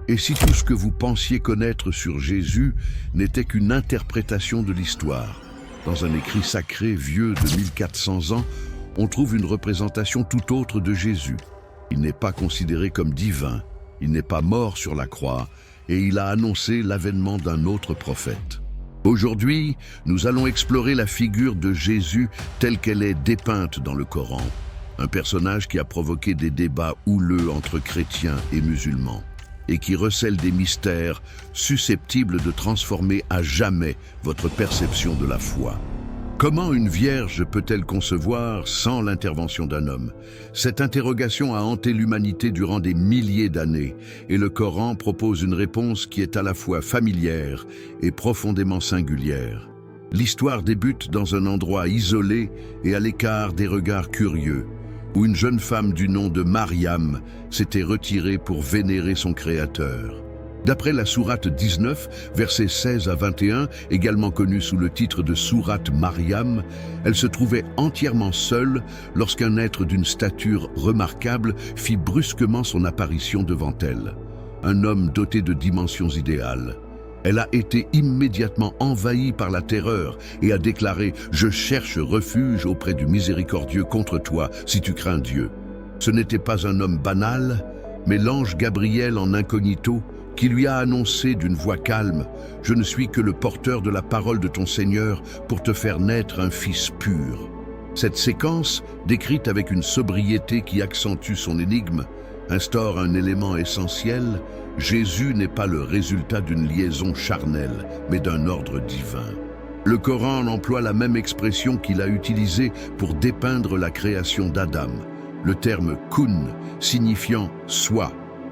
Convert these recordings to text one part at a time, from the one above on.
Et si tout ce que vous pensiez connaître sur Jésus n'était qu'une interprétation de l'histoire? Dans un écrit sacré vieux de 1400 ans, on trouve une représentation tout autre de Jésus. Il n'est pas considéré comme divin, il n'est pas mort sur la croix, et il a annoncé l'avènement d'un autre prophète. Aujourd'hui, nous allons explorer la figure de Jésus telle qu'elle est dépeinte dans le Coran, un personnage qui a provoqué des débats houleux entre chrétiens et musulmans, et qui recèle des mystères susceptibles de transformer à jamais votre perception de la foi. Comment une vierge peut-elle concevoir sans l'intervention d'un homme? Cette interrogation a hanté l'humanité durant des milliers d'années, et le Coran propose une réponse qui est à la fois familière et profondément singulière. L'histoire débute dans un endroit isolé et à l'écart des regards curieux, où une jeune femme du nom de Mariam s'était retirée pour vénérer son Créateur. D'après la sourate 19, versets 16 à 21, également connue sous le titre de sourate Mariam, elle se trouvait entièrement seule lorsqu'un être d'une stature remarquable fit brusquement son apparition devant elle. Un homme doté de dimensions idéales. Elle a été immédiatement envahie par la terreur et a déclaré « Je cherche refuge auprès du miséricordieux contre toi, si tu crains Dieu ». Ce n'était pas un homme banal, mais l'ange Gabriel en incognito, qui lui a annoncé d'une voix calme « Je ne suis que le porteur de la parole de ton Seigneur pour te faire naître un fils pur ». Cette séquence, décrite avec une sobriété qui accentue son énigme, instaure un élément essentiel: Jésus n'est pas le résultat d'une liaison charnelle, mais d'un ordre divin. Le Coran emploie la même expression qu'il a utilisée pour dépeindre la création d'Adam, le terme « kun » signifiant « soit »,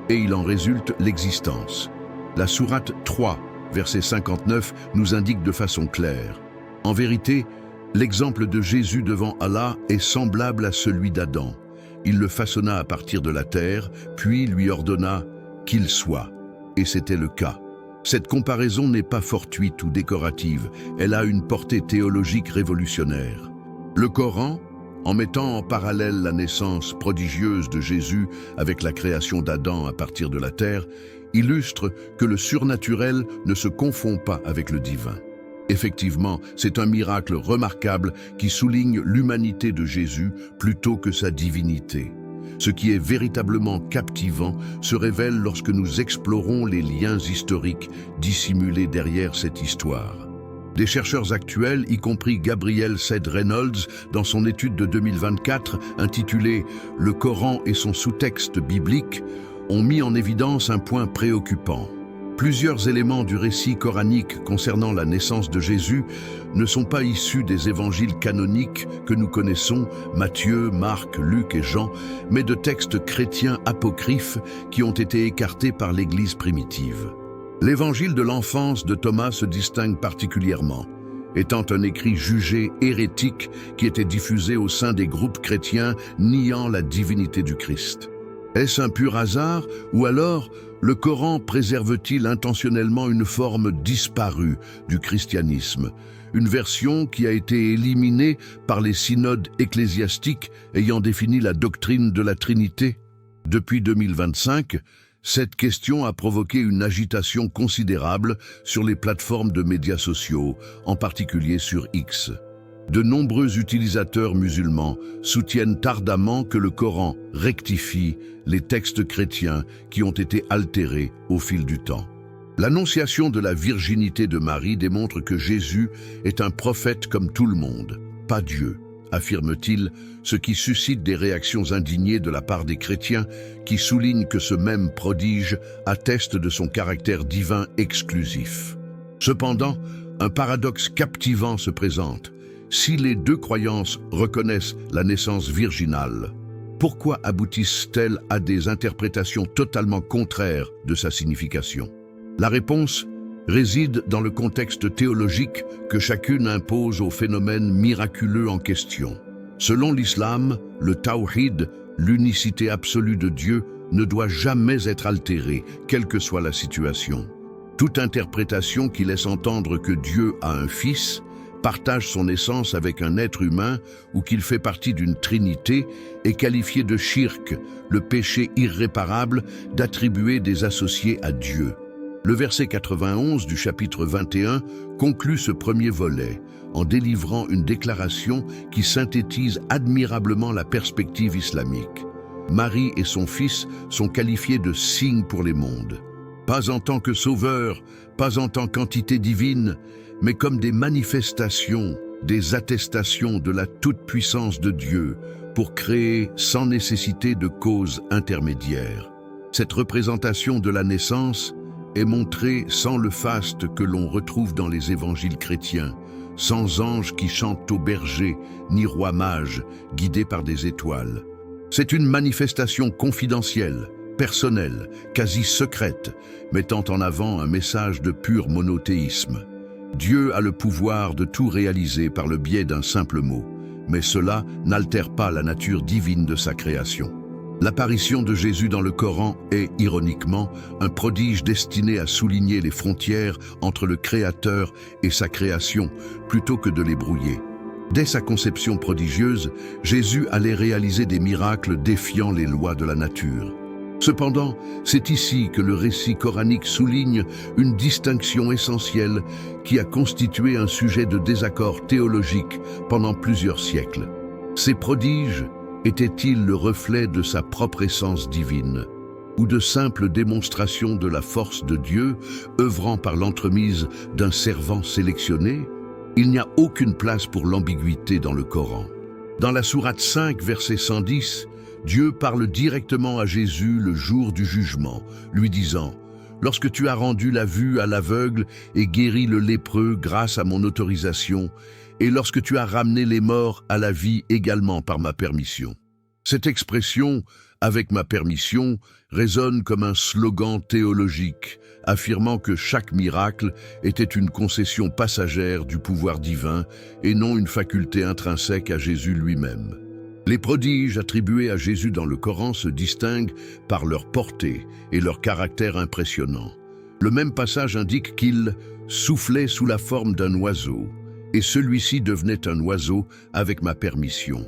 et il en résulte l'existence. La sourate 3, verset 59, nous indique de façon claire: en vérité, l'exemple de Jésus devant Allah est semblable à celui d'Adam. Il le façonna à partir de la terre, puis lui ordonna qu'il soit. Et c'était le cas. Cette comparaison n'est pas fortuite ou décorative, elle a une portée théologique révolutionnaire. Le Coran, en mettant en parallèle la naissance prodigieuse de Jésus avec la création d'Adam à partir de la terre, illustre que le surnaturel ne se confond pas avec le divin. Effectivement, c'est un miracle remarquable qui souligne l'humanité de Jésus plutôt que sa divinité. Ce qui est véritablement captivant se révèle lorsque nous explorons les liens historiques dissimulés derrière cette histoire. Des chercheurs actuels, y compris Gabriel Ced Reynolds, dans son étude de 2024 intitulée « Le Coran et son sous-texte biblique », ont mis en évidence un point préoccupant. Plusieurs éléments du récit coranique concernant la naissance de Jésus ne sont pas issus des évangiles canoniques que nous connaissons, Matthieu, Marc, Luc et Jean, mais de textes chrétiens apocryphes qui ont été écartés par l'Église primitive. L'évangile de l'enfance de Thomas se distingue particulièrement, étant un écrit jugé hérétique qui était diffusé au sein des groupes chrétiens niant la divinité du Christ. Est-ce un pur hasard, ou alors le Coran préserve-t-il intentionnellement une forme disparue du christianisme, une version qui a été éliminée par les synodes ecclésiastiques ayant défini la doctrine de la Trinité? Depuis 2025, cette question a provoqué une agitation considérable sur les plateformes de médias sociaux, en particulier sur X. De nombreux utilisateurs musulmans soutiennent ardemment que le Coran rectifie les textes chrétiens qui ont été altérés au fil du temps. L'annonciation de la virginité de Marie démontre que Jésus est un prophète comme tout le monde, pas Dieu, affirme-t-il, ce qui suscite des réactions indignées de la part des chrétiens qui soulignent que ce même prodige atteste de son caractère divin exclusif. Cependant, un paradoxe captivant se présente. Si les deux croyances reconnaissent la naissance virginale, pourquoi aboutissent-elles à des interprétations totalement contraires de sa signification? La réponse réside dans le contexte théologique que chacune impose au phénomène miraculeux en question. Selon l'islam, le tawhid, l'unicité absolue de Dieu, ne doit jamais être altérée, quelle que soit la situation. Toute interprétation qui laisse entendre que Dieu a un fils partage son essence avec un être humain ou qu'il fait partie d'une trinité est qualifié de shirk, le péché irréparable d'attribuer des associés à Dieu. Le verset 91 du chapitre 21 conclut ce premier volet en délivrant une déclaration qui synthétise admirablement la perspective islamique. Marie et son fils sont qualifiés de signes pour les mondes. Pas en tant que sauveurs, pas en tant qu'entité divine, mais comme des manifestations, des attestations de la toute-puissance de Dieu pour créer sans nécessité de cause intermédiaire. Cette représentation de la naissance est montrée sans le faste que l'on retrouve dans les évangiles chrétiens, sans anges qui chantent aux bergers, ni rois mages guidés par des étoiles. C'est une manifestation confidentielle, personnelle, quasi secrète, mettant en avant un message de pur monothéisme. Dieu a le pouvoir de tout réaliser par le biais d'un simple mot, mais cela n'altère pas la nature divine de sa création. L'apparition de Jésus dans le Coran est, ironiquement, un prodige destiné à souligner les frontières entre le Créateur et sa création, plutôt que de les brouiller. Dès sa conception prodigieuse, Jésus allait réaliser des miracles défiant les lois de la nature. Cependant, c'est ici que le récit coranique souligne une distinction essentielle qui a constitué un sujet de désaccord théologique pendant plusieurs siècles. Ces prodiges étaient-ils le reflet de sa propre essence divine, ou de simples démonstrations de la force de Dieu, œuvrant par l'entremise d'un servant sélectionné? Il n'y a aucune place pour l'ambiguïté dans le Coran. Dans la sourate 5, verset 110, Dieu parle directement à Jésus le jour du jugement, lui disant « Lorsque tu as rendu la vue à l'aveugle et guéri le lépreux grâce à mon autorisation, et lorsque tu as ramené les morts à la vie également par ma permission. » Cette expression « avec ma permission » résonne comme un slogan théologique, affirmant que chaque miracle était une concession passagère du pouvoir divin et non une faculté intrinsèque à Jésus lui-même. Les prodiges attribués à Jésus dans le Coran se distinguent par leur portée et leur caractère impressionnant. Le même passage indique qu'il soufflait sous la forme d'un oiseau, et celui-ci devenait un oiseau avec ma permission.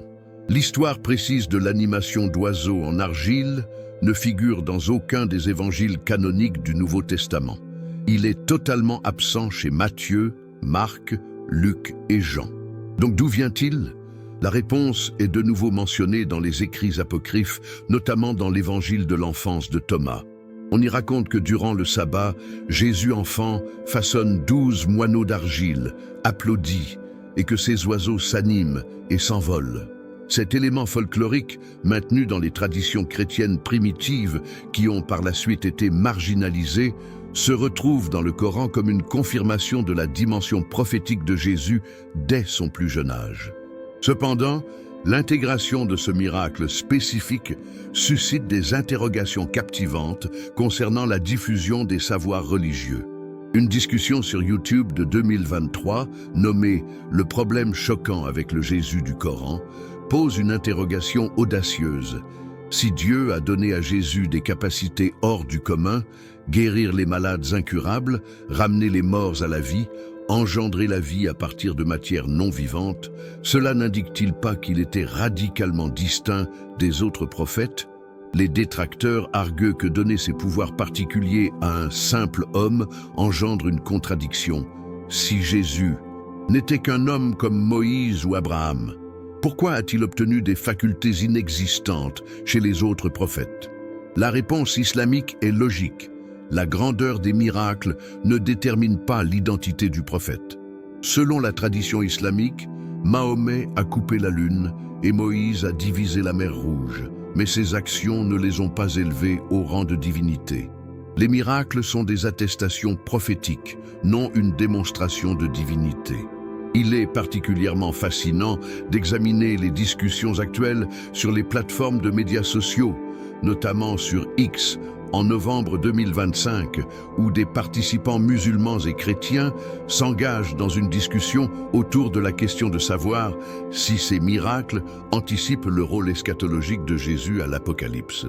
L'histoire précise de l'animation d'oiseaux en argile ne figure dans aucun des évangiles canoniques du Nouveau Testament. Il est totalement absent chez Matthieu, Marc, Luc et Jean. Donc d'où vient-il ? La réponse est de nouveau mentionnée dans les écrits apocryphes, notamment dans l'évangile de l'enfance de Thomas. On y raconte que durant le sabbat, Jésus enfant façonne 12 moineaux d'argile, applaudit, et que ces oiseaux s'animent et s'envolent. Cet élément folklorique, maintenu dans les traditions chrétiennes primitives qui ont par la suite été marginalisées, se retrouve dans le Coran comme une confirmation de la dimension prophétique de Jésus dès son plus jeune âge. Cependant, l'intégration de ce miracle spécifique suscite des interrogations captivantes concernant la diffusion des savoirs religieux. Une discussion sur YouTube de 2023, nommée « Le problème choquant avec le Jésus du Coran », pose une interrogation audacieuse. Si Dieu a donné à Jésus des capacités hors du commun, guérir les malades incurables, ramener les morts à la vie, engendrer la vie à partir de matière non vivante, cela n'indique-t-il pas qu'il était radicalement distinct des autres prophètes? Les détracteurs arguent que donner ces pouvoirs particuliers à un simple homme engendre une contradiction. Si Jésus n'était qu'un homme comme Moïse ou Abraham, pourquoi a-t-il obtenu des facultés inexistantes chez les autres prophètes? La réponse islamique est logique. La grandeur des miracles ne détermine pas l'identité du prophète. Selon la tradition islamique, Mahomet a coupé la lune et Moïse a divisé la mer Rouge, mais ces actions ne les ont pas élevés au rang de divinité. Les miracles sont des attestations prophétiques, non une démonstration de divinité. Il est particulièrement fascinant d'examiner les discussions actuelles sur les plateformes de médias sociaux, notamment sur X, en novembre 2025, où des participants musulmans et chrétiens s'engagent dans une discussion autour de la question de savoir si ces miracles anticipent le rôle eschatologique de Jésus à l'Apocalypse.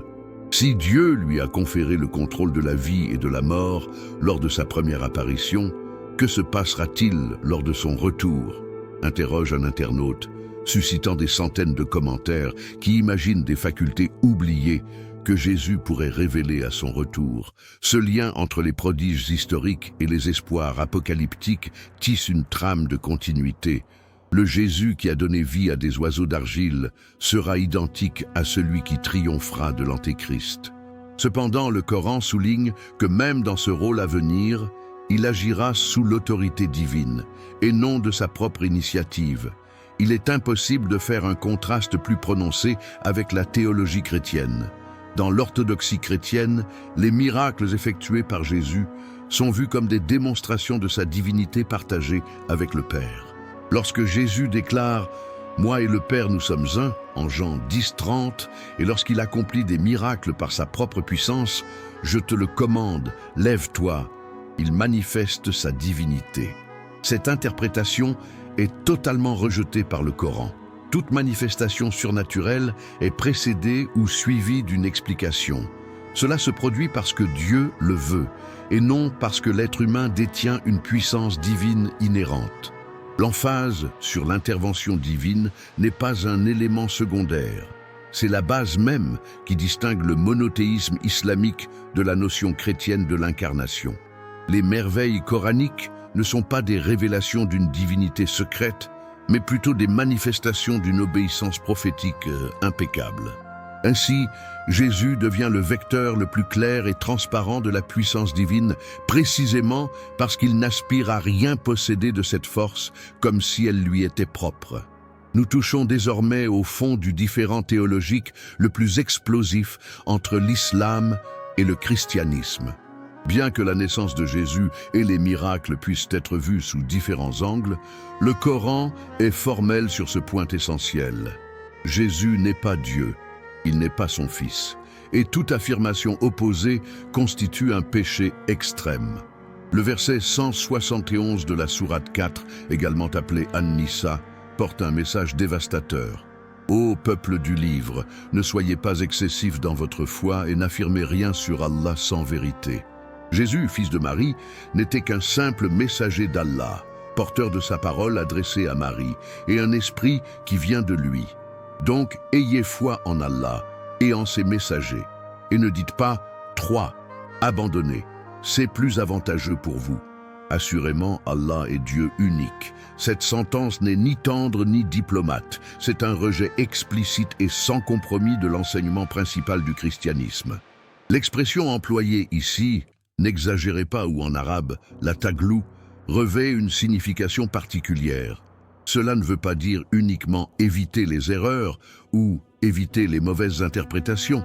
Si Dieu lui a conféré le contrôle de la vie et de la mort lors de sa première apparition, que se passera-t-il lors de son retour? interroge un internaute, suscitant des centaines de commentaires qui imaginent des facultés oubliées que Jésus pourrait révéler à son retour. Ce lien entre les prodiges historiques et les espoirs apocalyptiques tisse une trame de continuité. Le Jésus qui a donné vie à des oiseaux d'argile sera identique à celui qui triomphera de l'Antéchrist. Cependant, le Coran souligne que même dans ce rôle à venir, il agira sous l'autorité divine et non de sa propre initiative. Il est impossible de faire un contraste plus prononcé avec la théologie chrétienne. Dans l'orthodoxie chrétienne, les miracles effectués par Jésus sont vus comme des démonstrations de sa divinité partagée avec le Père. Lorsque Jésus déclare « Moi et le Père, nous sommes un » en Jean 10:30, et lorsqu'il accomplit des miracles par sa propre puissance, « Je te le commande, lève-toi », il manifeste sa divinité. Cette interprétation est totalement rejetée par le Coran. Toute manifestation surnaturelle est précédée ou suivie d'une explication. Cela se produit parce que Dieu le veut, et non parce que l'être humain détient une puissance divine inhérente. L'emphase sur l'intervention divine n'est pas un élément secondaire. C'est la base même qui distingue le monothéisme islamique de la notion chrétienne de l'incarnation. Les merveilles coraniques ne sont pas des révélations d'une divinité secrète, mais plutôt des manifestations d'une obéissance prophétique impeccable. Ainsi, Jésus devient le vecteur le plus clair et transparent de la puissance divine, précisément parce qu'il n'aspire à rien posséder de cette force comme si elle lui était propre. Nous touchons désormais au fond du différend théologique le plus explosif entre l'islam et le christianisme. Bien que la naissance de Jésus et les miracles puissent être vus sous différents angles, le Coran est formel sur ce point essentiel. Jésus n'est pas Dieu, il n'est pas son Fils, et toute affirmation opposée constitue un péché extrême. Le verset 171 de la sourate 4, également appelé An-Nisa, porte un message dévastateur. « Ô peuple du livre, ne soyez pas excessifs dans votre foi et n'affirmez rien sur Allah sans vérité. » Jésus, fils de Marie, n'était qu'un simple messager d'Allah, porteur de sa parole adressée à Marie, et un esprit qui vient de lui. Donc, ayez foi en Allah et en ses messagers, et ne dites pas « 3, abandonnez, c'est plus avantageux pour vous ». Assurément, Allah est Dieu unique. Cette sentence n'est ni tendre ni diplomate, c'est un rejet explicite et sans compromis de l'enseignement principal du christianisme. L'expression employée ici, n'exagérez pas, ou en arabe, la taglou, revêt une signification particulière. Cela ne veut pas dire uniquement éviter les erreurs ou éviter les mauvaises interprétations,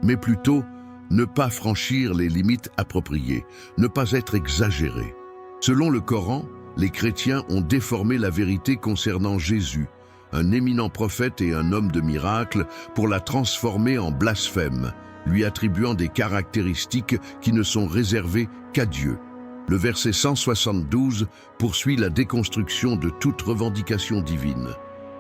mais plutôt ne pas franchir les limites appropriées, ne pas être exagéré. Selon le Coran, les chrétiens ont déformé la vérité concernant Jésus, un éminent prophète et un homme de miracle, pour la transformer en blasphème, lui attribuant des caractéristiques qui ne sont réservées qu'à Dieu. Le verset 172 poursuit la déconstruction de toute revendication divine.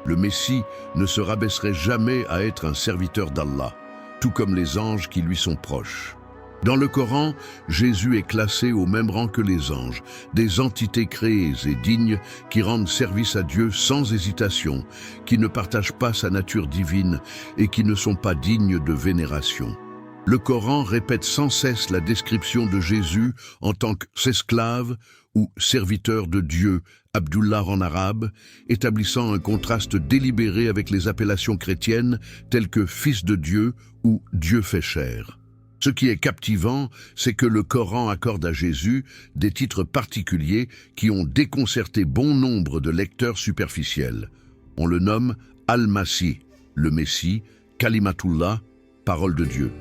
Le Messie ne se rabaisserait jamais à être un serviteur d'Allah, tout comme les anges qui lui sont proches. Dans le Coran, Jésus est classé au même rang que les anges, des entités créées et dignes qui rendent service à Dieu sans hésitation, qui ne partagent pas sa nature divine et qui ne sont pas dignes de vénération. Le Coran répète sans cesse la description de Jésus en tant qu'esclave ou serviteur de Dieu, Abdullah en arabe, établissant un contraste délibéré avec les appellations chrétiennes telles que Fils de Dieu ou Dieu fait chair. Ce qui est captivant, c'est que le Coran accorde à Jésus des titres particuliers qui ont déconcerté bon nombre de lecteurs superficiels. On le nomme Al-Masih, le Messie, Kalimatullah, parole de Dieu.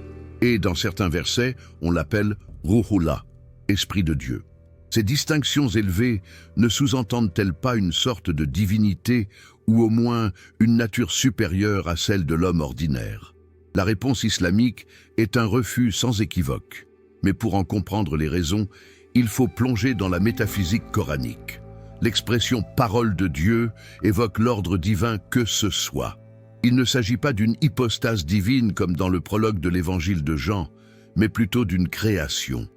Et dans certains versets, on l'appelle Ruhullah, esprit de Dieu. Ces distinctions élevées ne sous-entendent-elles pas une sorte de divinité ou au moins une nature supérieure à celle de l'homme ordinaire? La réponse islamique est un refus sans équivoque. Mais pour en comprendre les raisons, il faut plonger dans la métaphysique coranique. L'expression « parole de Dieu » évoque l'ordre divin que ce soit. Il ne s'agit pas d'une hypostase divine comme dans le prologue de l'évangile de Jean, mais plutôt d'une création.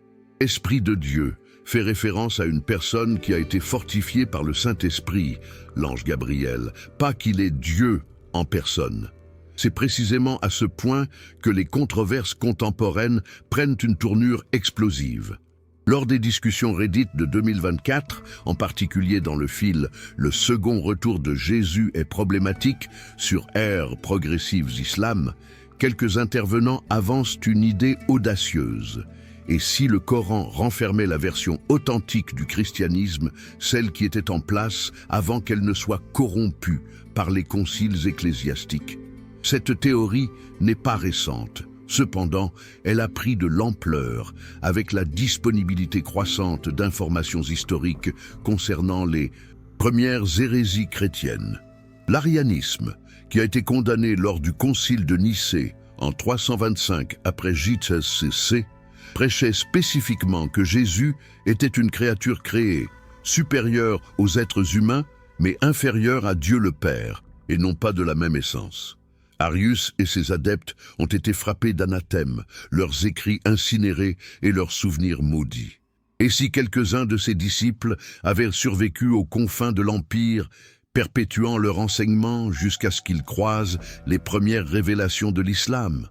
Esprit de Dieu fait référence à une personne qui a été fortifiée par le Saint-Esprit, l'ange Gabriel, pas qu'il est Dieu en personne. C'est précisément à ce point que les controverses contemporaines prennent une tournure explosive. Lors des discussions Reddit de 2024, en particulier dans le fil « Le second retour de Jésus est problématique » sur Ère Progressives Islam, quelques intervenants avancent une idée audacieuse. Et si le Coran renfermait la version authentique du christianisme, celle qui était en place avant qu'elle ne soit corrompue par les conciles ecclésiastiques? Cette théorie n'est pas récente. Cependant, elle a pris de l'ampleur avec la disponibilité croissante d'informations historiques concernant les premières hérésies chrétiennes. L'arianisme, qui a été condamné lors du concile de Nicée en 325 après JCC, prêchait spécifiquement que Jésus était une créature créée, supérieure aux êtres humains, mais inférieure à Dieu le Père, et non pas de la même essence. Arius et ses adeptes ont été frappés d'anathème, leurs écrits incinérés et leurs souvenirs maudits. Et si quelques-uns de ses disciples avaient survécu aux confins de l'Empire, perpétuant leur enseignement jusqu'à ce qu'ils croisent les premières révélations de l'islam?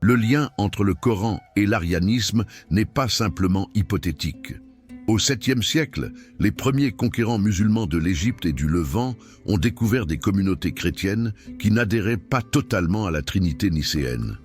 Le lien entre le Coran et l'arianisme n'est pas simplement hypothétique. Au 7e siècle, les premiers conquérants musulmans de l'Égypte et du Levant ont découvert des communautés chrétiennes qui n'adhéraient pas totalement à la Trinité nicéenne.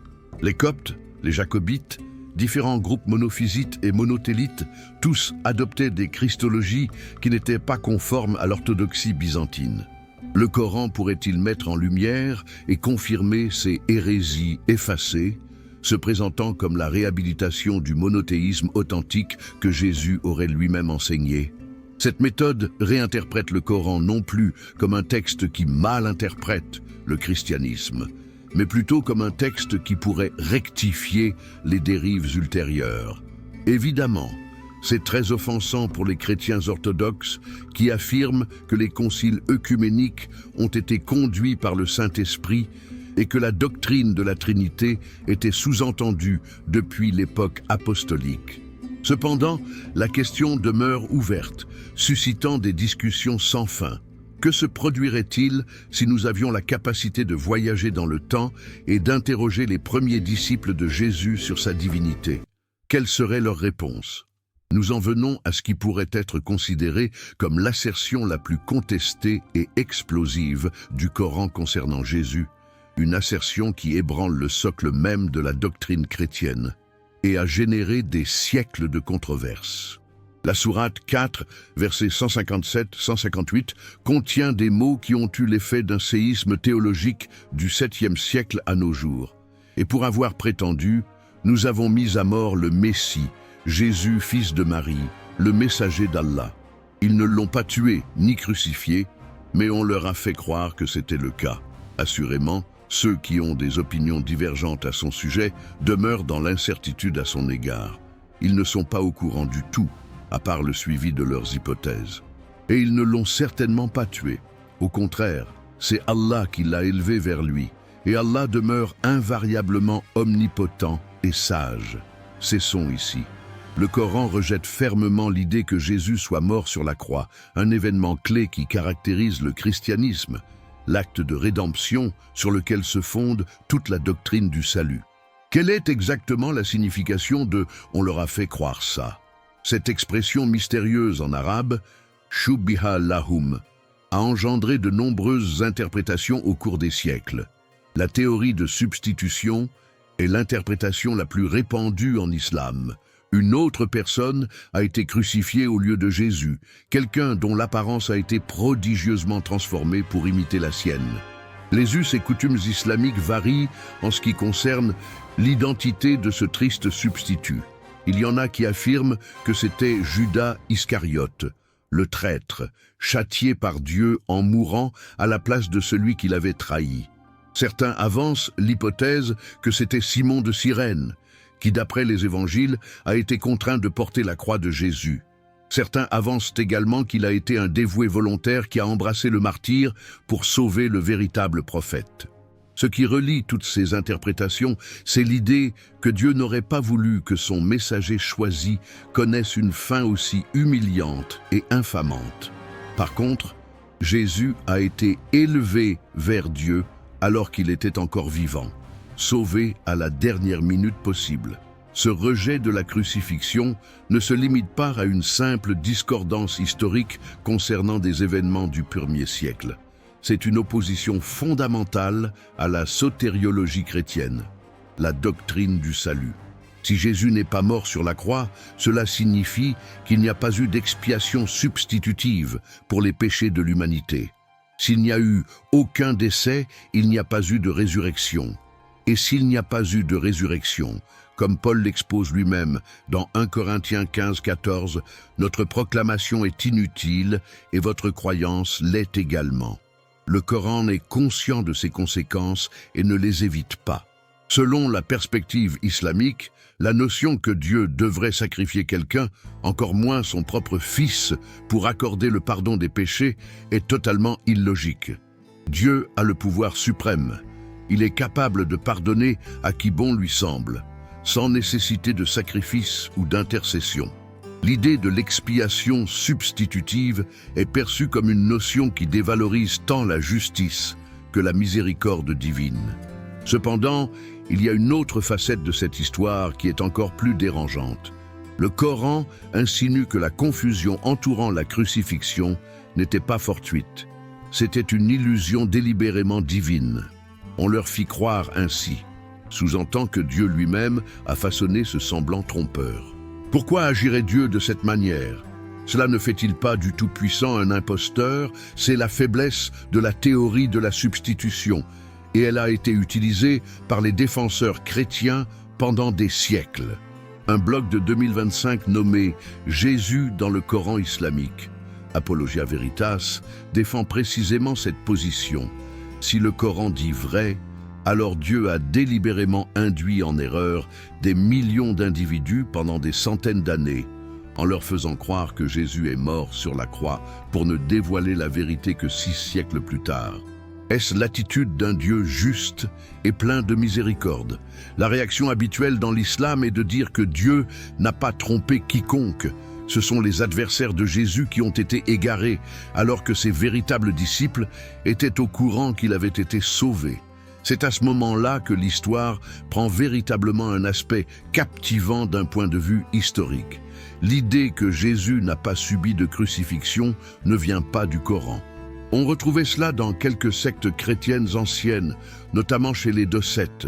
Les Coptes, les Jacobites, différents groupes monophysites et monothélites, tous adoptaient des christologies qui n'étaient pas conformes à l'orthodoxie byzantine. Le Coran pourrait-il mettre en lumière et confirmer ces hérésies effacées, se présentant comme la réhabilitation du monothéisme authentique que Jésus aurait lui-même enseigné? Cette méthode réinterprète le Coran non plus comme un texte qui mal interprète le christianisme, mais plutôt comme un texte qui pourrait rectifier les dérives ultérieures. Évidemment, c'est très offensant pour les chrétiens orthodoxes qui affirment que les conciles œcuméniques ont été conduits par le Saint-Esprit et que la doctrine de la Trinité était sous-entendue depuis l'époque apostolique. Cependant, la question demeure ouverte, suscitant des discussions sans fin. Que se produirait-il si nous avions la capacité de voyager dans le temps et d'interroger les premiers disciples de Jésus sur sa divinité? Quelle serait leur réponse? Nous en venons à ce qui pourrait être considéré comme l'assertion la plus contestée et explosive du Coran concernant Jésus, une assertion qui ébranle le socle même de la doctrine chrétienne et a généré des siècles de controverses. La sourate 4, versets 157-158, contient des mots qui ont eu l'effet d'un séisme théologique du 7e siècle à nos jours. Et pour avoir prétendu, nous avons mis à mort le Messie, Jésus, fils de Marie, le messager d'Allah. Ils ne l'ont pas tué ni crucifié, mais on leur a fait croire que c'était le cas. Assurément, ceux qui ont des opinions divergentes à son sujet demeurent dans l'incertitude à son égard. Ils ne sont pas au courant du tout, à part le suivi de leurs hypothèses. Et ils ne l'ont certainement pas tué. Au contraire, c'est Allah qui l'a élevé vers lui, et Allah demeure invariablement omnipotent et sage. Cessons ici. Le Coran rejette fermement l'idée que Jésus soit mort sur la croix, un événement clé qui caractérise le christianisme, l'acte de rédemption sur lequel se fonde toute la doctrine du salut. Quelle est exactement la signification de « on leur a fait croire ça » ? Cette expression mystérieuse en arabe, « shubbiha lahum », a engendré de nombreuses interprétations au cours des siècles. La théorie de substitution est l'interprétation la plus répandue en islam. Une autre personne a été crucifiée au lieu de Jésus, quelqu'un dont l'apparence a été prodigieusement transformée pour imiter la sienne. Les us et coutumes islamiques varient en ce qui concerne l'identité de ce triste substitut. Il y en a qui affirment que c'était Judas Iscariote, le traître, châtié par Dieu en mourant à la place de celui qui l'avait trahi. Certains avancent l'hypothèse que c'était Simon de Cyrène, qui, d'après les évangiles, a été contraint de porter la croix de Jésus. Certains avancent également qu'il a été un dévoué volontaire qui a embrassé le martyre pour sauver le véritable prophète. Ce qui relie toutes ces interprétations, c'est l'idée que Dieu n'aurait pas voulu que son messager choisi connaisse une fin aussi humiliante et infamante. Par contre, Jésus a été élevé vers Dieu alors qu'il était encore vivant, sauvé à la dernière minute possible. Ce rejet de la crucifixion ne se limite pas à une simple discordance historique concernant des événements du 1er siècle. C'est une opposition fondamentale à la sotériologie chrétienne, la doctrine du salut. Si Jésus n'est pas mort sur la croix, cela signifie qu'il n'y a pas eu d'expiation substitutive pour les péchés de l'humanité. S'il n'y a eu aucun décès, il n'y a pas eu de résurrection. Et s'il n'y a pas eu de résurrection, comme Paul l'expose lui-même dans 1 Corinthiens 15-14, notre proclamation est inutile et votre croyance l'est également. Le Coran est conscient de ces conséquences et ne les évite pas. Selon la perspective islamique, la notion que Dieu devrait sacrifier quelqu'un, encore moins son propre fils, pour accorder le pardon des péchés, est totalement illogique. Dieu a le pouvoir suprême. Il est capable de pardonner à qui bon lui semble, sans nécessité de sacrifice ou d'intercession. L'idée de l'expiation substitutive est perçue comme une notion qui dévalorise tant la justice que la miséricorde divine. Cependant, il y a une autre facette de cette histoire qui est encore plus dérangeante. Le Coran insinue que la confusion entourant la crucifixion n'était pas fortuite. C'était une illusion délibérément divine. On leur fit croire ainsi, sous-entend que Dieu lui-même a façonné ce semblant trompeur. Pourquoi agirait Dieu de cette manière? Cela ne fait-il pas du Tout-Puissant un imposteur? C'est la faiblesse de la théorie de la substitution, et elle a été utilisée par les défenseurs chrétiens pendant des siècles. Un blog de 2025 nommé « Jésus dans le Coran islamique », Apologia Veritas, défend précisément cette position. Si le Coran dit vrai, alors Dieu a délibérément induit en erreur des millions d'individus pendant des centaines d'années, en leur faisant croire que Jésus est mort sur la croix pour ne dévoiler la vérité que 6 siècles plus tard. Est-ce l'attitude d'un Dieu juste et plein de miséricorde? La réaction habituelle dans l'islam est de dire que Dieu n'a pas trompé quiconque. Ce sont les adversaires de Jésus qui ont été égarés, alors que ses véritables disciples étaient au courant qu'il avait été sauvé. C'est à ce moment-là que l'histoire prend véritablement un aspect captivant d'un point de vue historique. L'idée que Jésus n'a pas subi de crucifixion ne vient pas du Coran. On retrouvait cela dans quelques sectes chrétiennes anciennes, notamment chez les Docètes.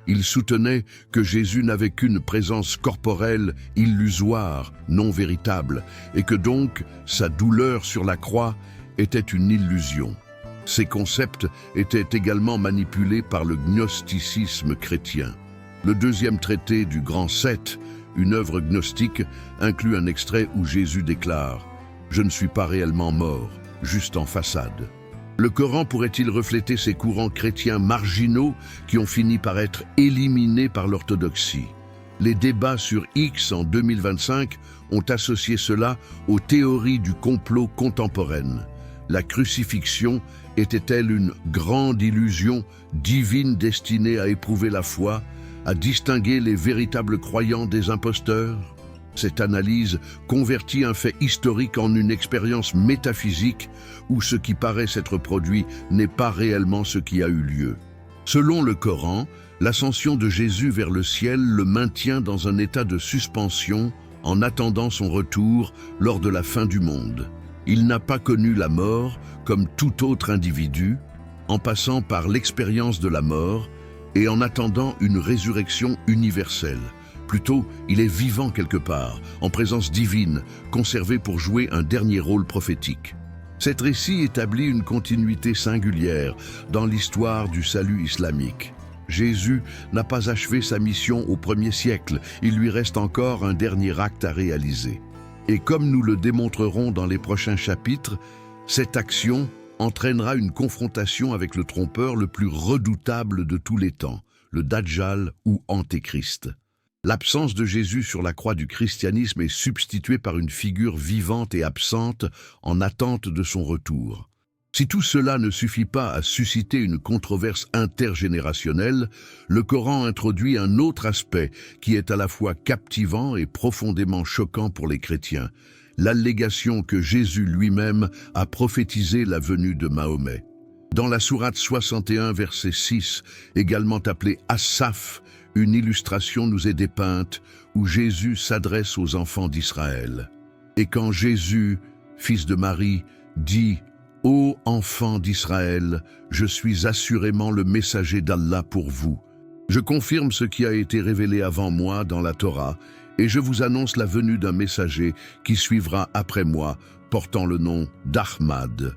Ils soutenaient que Jésus n'avait qu'une présence corporelle illusoire, non véritable, et que donc sa douleur sur la croix était une illusion. Ces concepts étaient également manipulés par le gnosticisme chrétien. Le deuxième traité du Grand Sept, une œuvre gnostique, inclut un extrait où Jésus déclare « Je ne suis pas réellement mort, juste en façade ». Le Coran pourrait-il refléter ces courants chrétiens marginaux qui ont fini par être éliminés par l'orthodoxie? Les débats sur X en 2025 ont associé cela aux théories du complot contemporaines. La crucifixion était-elle une grande illusion divine destinée à éprouver la foi, à distinguer les véritables croyants des imposteurs? Cette analyse convertit un fait historique en une expérience métaphysique où ce qui paraît s'être produit n'est pas réellement ce qui a eu lieu. Selon le Coran, l'ascension de Jésus vers le ciel le maintient dans un état de suspension en attendant son retour lors de la fin du monde. Il n'a pas connu la mort comme tout autre individu, en passant par l'expérience de la mort et en attendant une résurrection universelle. Plutôt, il est vivant quelque part, en présence divine, conservé pour jouer un dernier rôle prophétique. Cet récit établit une continuité singulière dans l'histoire du salut islamique. Jésus n'a pas achevé sa mission au 1er siècle, il lui reste encore un dernier acte à réaliser. Et comme nous le démontrerons dans les prochains chapitres, cette action entraînera une confrontation avec le trompeur le plus redoutable de tous les temps, le Dajjal ou Antéchrist. L'absence de Jésus sur la croix du christianisme est substituée par une figure vivante et absente en attente de son retour. Si tout cela ne suffit pas à susciter une controverse intergénérationnelle, le Coran introduit un autre aspect qui est à la fois captivant et profondément choquant pour les chrétiens, l'allégation que Jésus lui-même a prophétisé la venue de Mahomet. Dans la sourate 61, verset 6, également appelée As-Saf, une illustration nous est dépeinte où Jésus s'adresse aux enfants d'Israël. Et quand Jésus, fils de Marie, dit « Ô enfants d'Israël, je suis assurément le messager d'Allah pour vous. Je confirme ce qui a été révélé avant moi dans la Torah, et je vous annonce la venue d'un messager qui suivra après moi, portant le nom d'Ahmad. »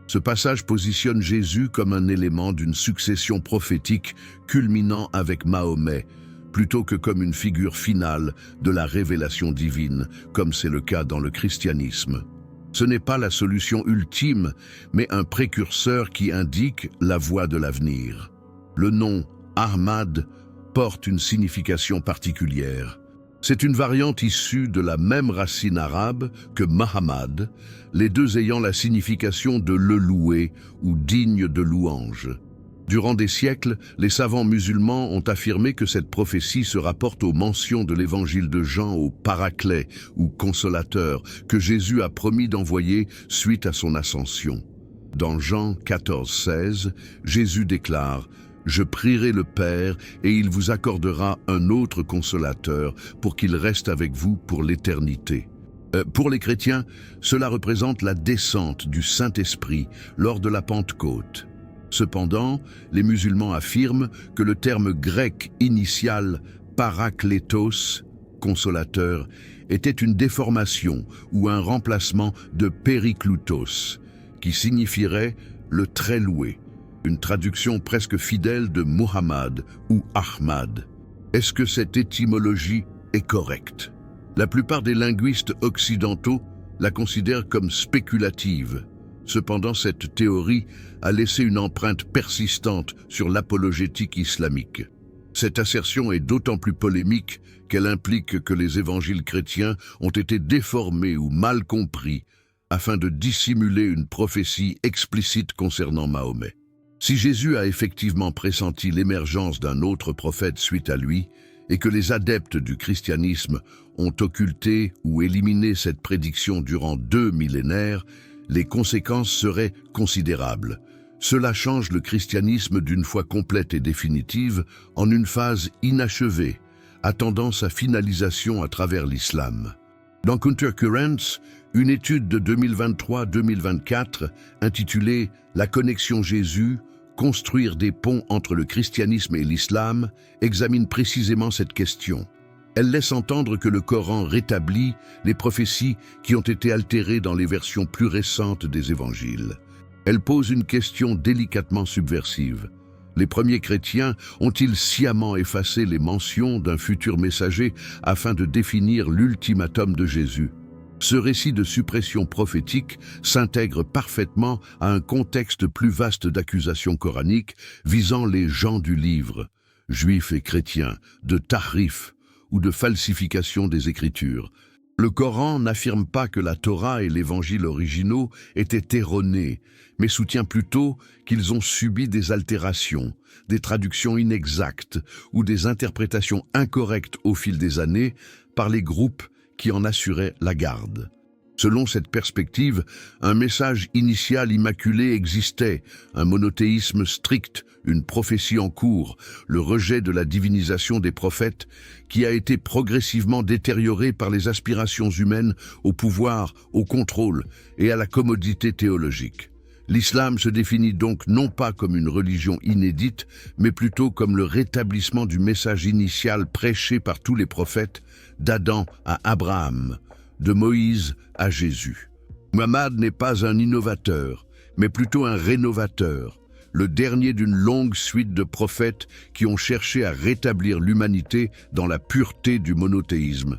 Ce passage positionne Jésus comme un élément d'une succession prophétique culminant avec Mahomet, plutôt que comme une figure finale de la révélation divine, comme c'est le cas dans le christianisme. Ce n'est pas la solution ultime, mais un précurseur qui indique la voie de l'avenir. Le nom Ahmad porte une signification particulière. C'est une variante issue de la même racine arabe que Mahamad, les deux ayant la signification de le louer ou digne de louange. Durant des siècles, les savants musulmans ont affirmé que cette prophétie se rapporte aux mentions de l'évangile de Jean au Paraclet ou Consolateur que Jésus a promis d'envoyer suite à son ascension. Dans Jean 14,16, Jésus déclare « Je prierai le Père et il vous accordera un autre consolateur pour qu'il reste avec vous pour l'éternité. » Pour les chrétiens, cela représente la descente du Saint-Esprit lors de la Pentecôte. Cependant, les musulmans affirment que le terme grec initial paraklétos, consolateur, était une déformation ou un remplacement de périkloutos, qui signifierait le très loué, une traduction presque fidèle de Muhammad ou Ahmad. Est-ce que cette étymologie est correcte? La plupart des linguistes occidentaux la considèrent comme spéculative. Cependant, cette théorie a laissé une empreinte persistante sur l'apologétique islamique. Cette assertion est d'autant plus polémique qu'elle implique que les évangiles chrétiens ont été déformés ou mal compris afin de dissimuler une prophétie explicite concernant Mahomet. Si Jésus a effectivement pressenti l'émergence d'un autre prophète suite à lui, et que les adeptes du christianisme ont occulté ou éliminé cette prédiction durant 2 millénaires, les conséquences seraient considérables. Cela change le christianisme d'une foi complète et définitive en une phase inachevée, attendant sa finalisation à travers l'islam. Dans Countercurrents, une étude de 2023-2024 intitulée « La connexion Jésus, construire des ponts entre le christianisme et l'islam » examine précisément cette question. Elle laisse entendre que le Coran rétablit les prophéties qui ont été altérées dans les versions plus récentes des évangiles. Elle pose une question délicatement subversive. Les premiers chrétiens ont-ils sciemment effacé les mentions d'un futur messager afin de définir l'ultimatum de Jésus? Ce récit de suppression prophétique s'intègre parfaitement à un contexte plus vaste d'accusations coraniques visant les gens du livre, juifs et chrétiens, de tahrif ou de falsification des Écritures. Le Coran n'affirme pas que la Torah et l'Évangile originaux étaient erronés, mais soutient plutôt qu'ils ont subi des altérations, des traductions inexactes ou des interprétations incorrectes au fil des années par les groupes qui en assuraient la garde. Selon cette perspective, un message initial immaculé existait, un monothéisme strict, une prophétie en cours, le rejet de la divinisation des prophètes, qui a été progressivement détérioré par les aspirations humaines au pouvoir, au contrôle et à la commodité théologique. L'islam se définit donc non pas comme une religion inédite, mais plutôt comme le rétablissement du message initial prêché par tous les prophètes, d'Adam à Abraham, de Moïse à Jésus. Muhammad n'est pas un innovateur, mais plutôt un rénovateur, le dernier d'une longue suite de prophètes qui ont cherché à rétablir l'humanité dans la pureté du monothéisme.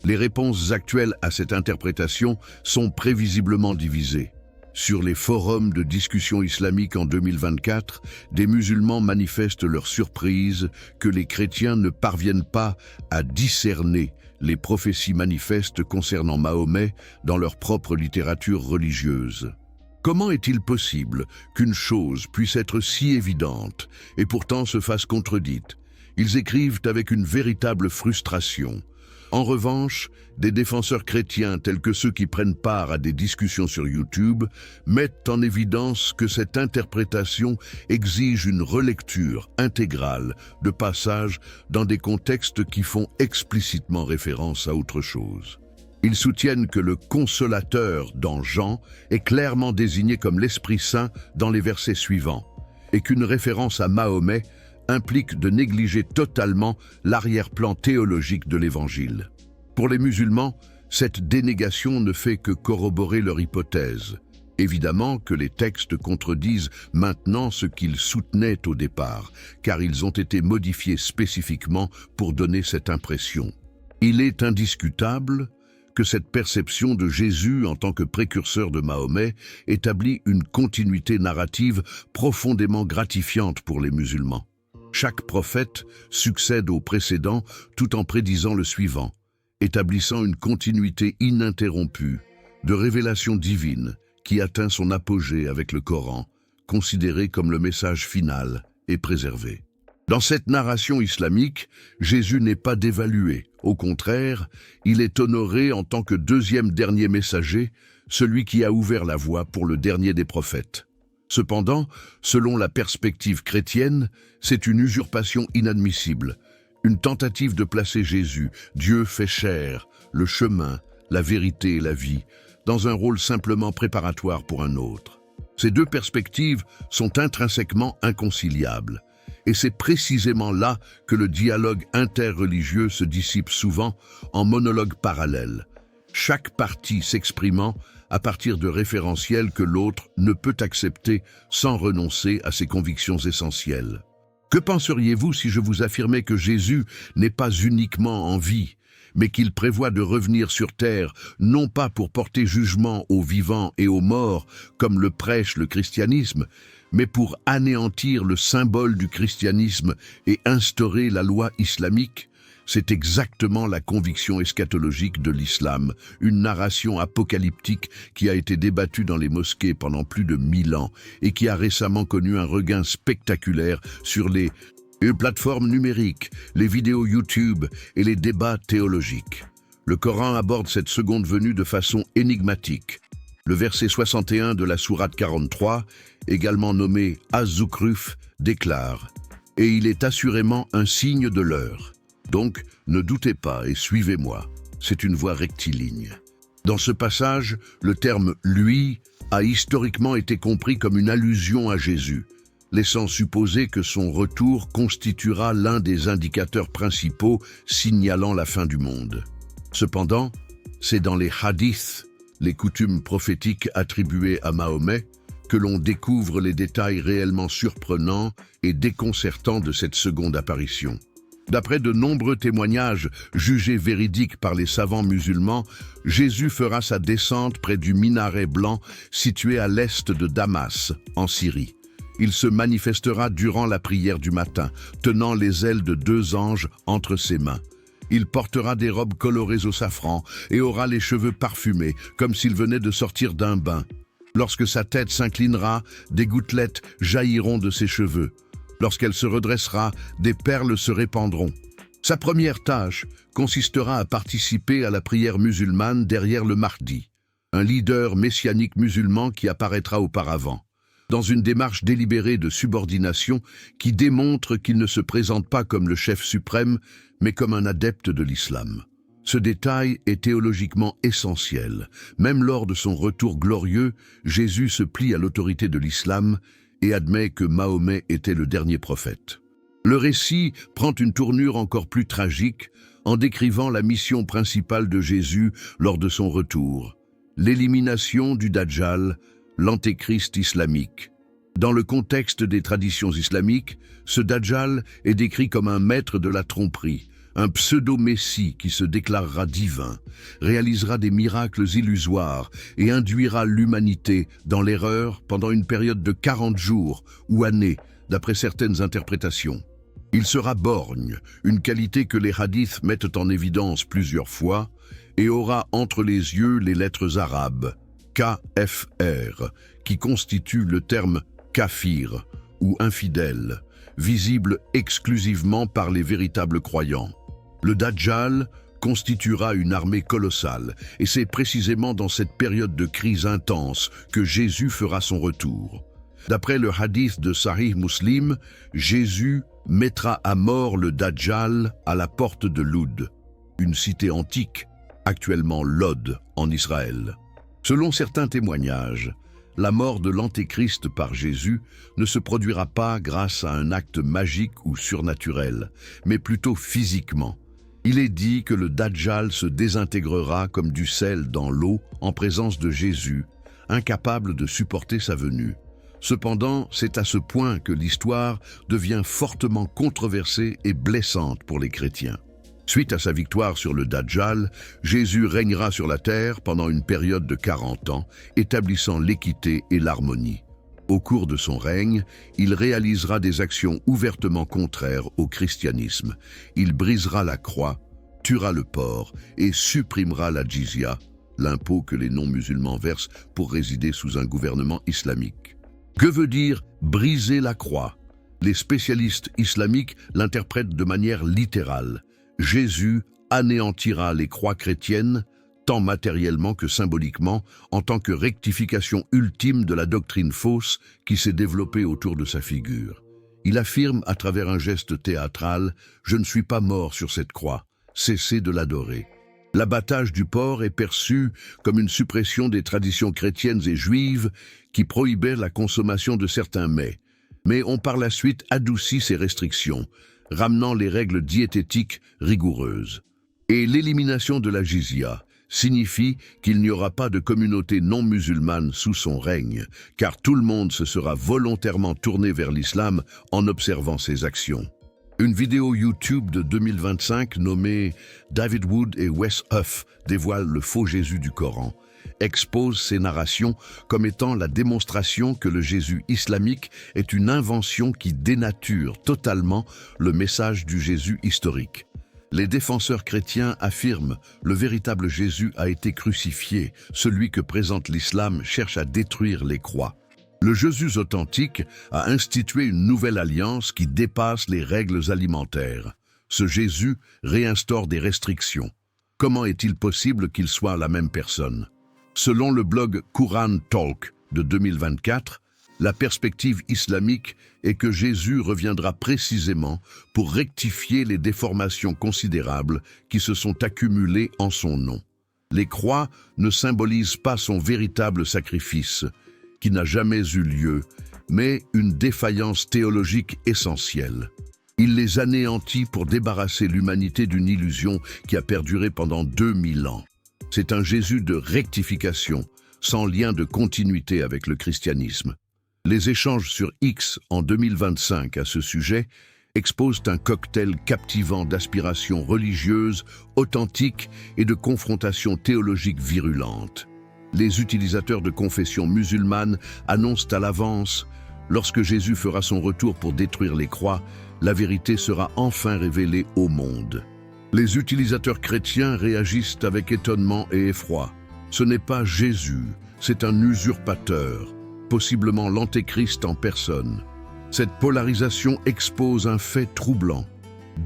Les réponses actuelles à cette interprétation sont prévisiblement divisées. Sur les forums de discussion islamique en 2024, des musulmans manifestent leur surprise que les chrétiens ne parviennent pas à discerner les prophéties manifestes concernant Mahomet dans leur propre littérature religieuse. Comment est-il possible qu'une chose puisse être si évidente et pourtant se fasse contredite? Ils écrivent avec une véritable frustration. En revanche, des défenseurs chrétiens tels que ceux qui prennent part à des discussions sur YouTube mettent en évidence que cette interprétation exige une relecture intégrale de passages dans des contextes qui font explicitement référence à autre chose. Ils soutiennent que le consolateur dans Jean est clairement désigné comme l'Esprit Saint dans les versets suivants, et qu'une référence à Mahomet implique de négliger totalement l'arrière-plan théologique de l'Évangile. Pour les musulmans, cette dénégation ne fait que corroborer leur hypothèse. Évidemment que les textes contredisent maintenant ce qu'ils soutenaient au départ, car ils ont été modifiés spécifiquement pour donner cette impression. Il est indiscutable que cette perception de Jésus en tant que précurseur de Mahomet établit une continuité narrative profondément gratifiante pour les musulmans. Chaque prophète succède au précédent tout en prédisant le suivant, établissant une continuité ininterrompue de révélation divine qui atteint son apogée avec le Coran, considéré comme le message final et préservé. Dans cette narration islamique, Jésus n'est pas dévalué. Au contraire, il est honoré en tant que deuxième dernier messager, celui qui a ouvert la voie pour le dernier des prophètes. Cependant, selon la perspective chrétienne, c'est une usurpation inadmissible, une tentative de placer Jésus, Dieu fait chair, le chemin, la vérité et la vie, dans un rôle simplement préparatoire pour un autre. Ces deux perspectives sont intrinsèquement inconciliables, et c'est précisément là que le dialogue interreligieux se dissipe souvent en monologues parallèles, chaque partie s'exprimant à partir de référentiels que l'autre ne peut accepter sans renoncer à ses convictions essentielles. Que penseriez-vous si je vous affirmais que Jésus n'est pas uniquement en vie, mais qu'il prévoit de revenir sur terre, non pas pour porter jugement aux vivants et aux morts, comme le prêche le christianisme, mais pour anéantir le symbole du christianisme et instaurer la loi islamique? C'est exactement la conviction eschatologique de l'islam, une narration apocalyptique qui a été débattue dans les mosquées pendant plus de 1000 ans et qui a récemment connu un regain spectaculaire sur les plateformes numériques, les vidéos YouTube et les débats théologiques. Le Coran aborde cette seconde venue de façon énigmatique. Le verset 61 de la sourate 43, également nommé Az-Zukhruf, déclare « Et il est assurément un signe de l'heure. Donc, ne doutez pas et suivez-moi. » C'est une voie rectiligne. Dans ce passage, le terme « lui » a historiquement été compris comme une allusion à Jésus, laissant supposer que son retour constituera l'un des indicateurs principaux signalant la fin du monde. Cependant, c'est dans les hadiths, les coutumes prophétiques attribuées à Mahomet, que l'on découvre les détails réellement surprenants et déconcertants de cette seconde apparition. D'après de nombreux témoignages jugés véridiques par les savants musulmans, Jésus fera sa descente près du minaret blanc situé à l'est de Damas, en Syrie. Il se manifestera durant la prière du matin, tenant les ailes de 2 anges entre ses mains. Il portera des robes colorées au safran et aura les cheveux parfumés, comme s'il venait de sortir d'un bain. Lorsque sa tête s'inclinera, des gouttelettes jailliront de ses cheveux. Lorsqu'elle se redressera, des perles se répandront. Sa première tâche consistera à participer à la prière musulmane derrière le Mahdi, un leader messianique musulman qui apparaîtra auparavant, dans une démarche délibérée de subordination qui démontre qu'il ne se présente pas comme le chef suprême, mais comme un adepte de l'islam. Ce détail est théologiquement essentiel. Même lors de son retour glorieux, Jésus se plie à l'autorité de l'islam et admet que Mahomet était le dernier prophète. Le récit prend une tournure encore plus tragique en décrivant la mission principale de Jésus lors de son retour, l'élimination du Dajjal, l'antéchrist islamique. Dans le contexte des traditions islamiques, ce Dajjal est décrit comme un maître de la tromperie, un pseudo-messie qui se déclarera divin, réalisera des miracles illusoires et induira l'humanité dans l'erreur pendant une période de 40 jours ou années, d'après certaines interprétations. Il sera borgne, une qualité que les hadiths mettent en évidence plusieurs fois, et aura entre les yeux les lettres arabes, KFR, qui constitue le terme kafir ou infidèle, visible exclusivement par les véritables croyants. Le Dajjal constituera une armée colossale, et c'est précisément dans cette période de crise intense que Jésus fera son retour. D'après le hadith de Sahih Muslim, Jésus mettra à mort le Dajjal à la porte de Loud, une cité antique, actuellement Lod en Israël. Selon certains témoignages, la mort de l'Antéchrist par Jésus ne se produira pas grâce à un acte magique ou surnaturel, mais plutôt physiquement. Il est dit que le Dajjal se désintégrera comme du sel dans l'eau en présence de Jésus, incapable de supporter sa venue. Cependant, c'est à ce point que l'histoire devient fortement controversée et blessante pour les chrétiens. Suite à sa victoire sur le Dajjal, Jésus régnera sur la terre pendant une période de 40 ans, établissant l'équité et l'harmonie. Au cours de son règne, il réalisera des actions ouvertement contraires au christianisme. Il brisera la croix, tuera le porc et supprimera la jizya, l'impôt que les non-musulmans versent pour résider sous un gouvernement islamique. Que veut dire briser la croix? Les spécialistes islamiques l'interprètent de manière littérale. Jésus anéantira les croix chrétiennes, tant matériellement que symboliquement, en tant que rectification ultime de la doctrine fausse qui s'est développée autour de sa figure. Il affirme à travers un geste théâtral « Je ne suis pas mort sur cette croix, cessez de l'adorer ». L'abattage du porc est perçu comme une suppression des traditions chrétiennes et juives qui prohibaient la consommation de certains mets. Mais on par la suite adoucit ces restrictions, ramenant les règles diététiques rigoureuses. Et l'élimination de la jizya signifie qu'il n'y aura pas de communauté non musulmane sous son règne, car tout le monde se sera volontairement tourné vers l'islam en observant ses actions. Une vidéo YouTube de 2025 nommée « David Wood et Wes Huff dévoilent le faux Jésus du Coran » expose ces narrations comme étant la démonstration que le Jésus islamique est une invention qui dénature totalement le message du Jésus historique. Les défenseurs chrétiens affirment « Le véritable Jésus a été crucifié, celui que présente l'islam cherche à détruire les croix ». Le Jésus authentique a institué une nouvelle alliance qui dépasse les règles alimentaires. Ce Jésus réinstaure des restrictions. Comment est-il possible qu'il soit la même personne? Selon le blog Quran Talk de 2024, la perspective islamique est que Jésus reviendra précisément pour rectifier les déformations considérables qui se sont accumulées en son nom. Les croix ne symbolisent pas son véritable sacrifice, qui n'a jamais eu lieu, mais une défaillance théologique essentielle. Il les anéantit pour débarrasser l'humanité d'une illusion qui a perduré pendant 2000 ans. C'est un Jésus de rectification, sans lien de continuité avec le christianisme. Les échanges sur X en 2025 à ce sujet exposent un cocktail captivant d'aspirations religieuses, authentiques et de confrontations théologiques virulentes. Les utilisateurs de confession musulmane annoncent à l'avance « Lorsque Jésus fera son retour pour détruire les croix, la vérité sera enfin révélée au monde. » Les utilisateurs chrétiens réagissent avec étonnement et effroi. Ce n'est pas Jésus, c'est un usurpateur, possiblement l'Antéchrist en personne. Cette polarisation expose un fait troublant.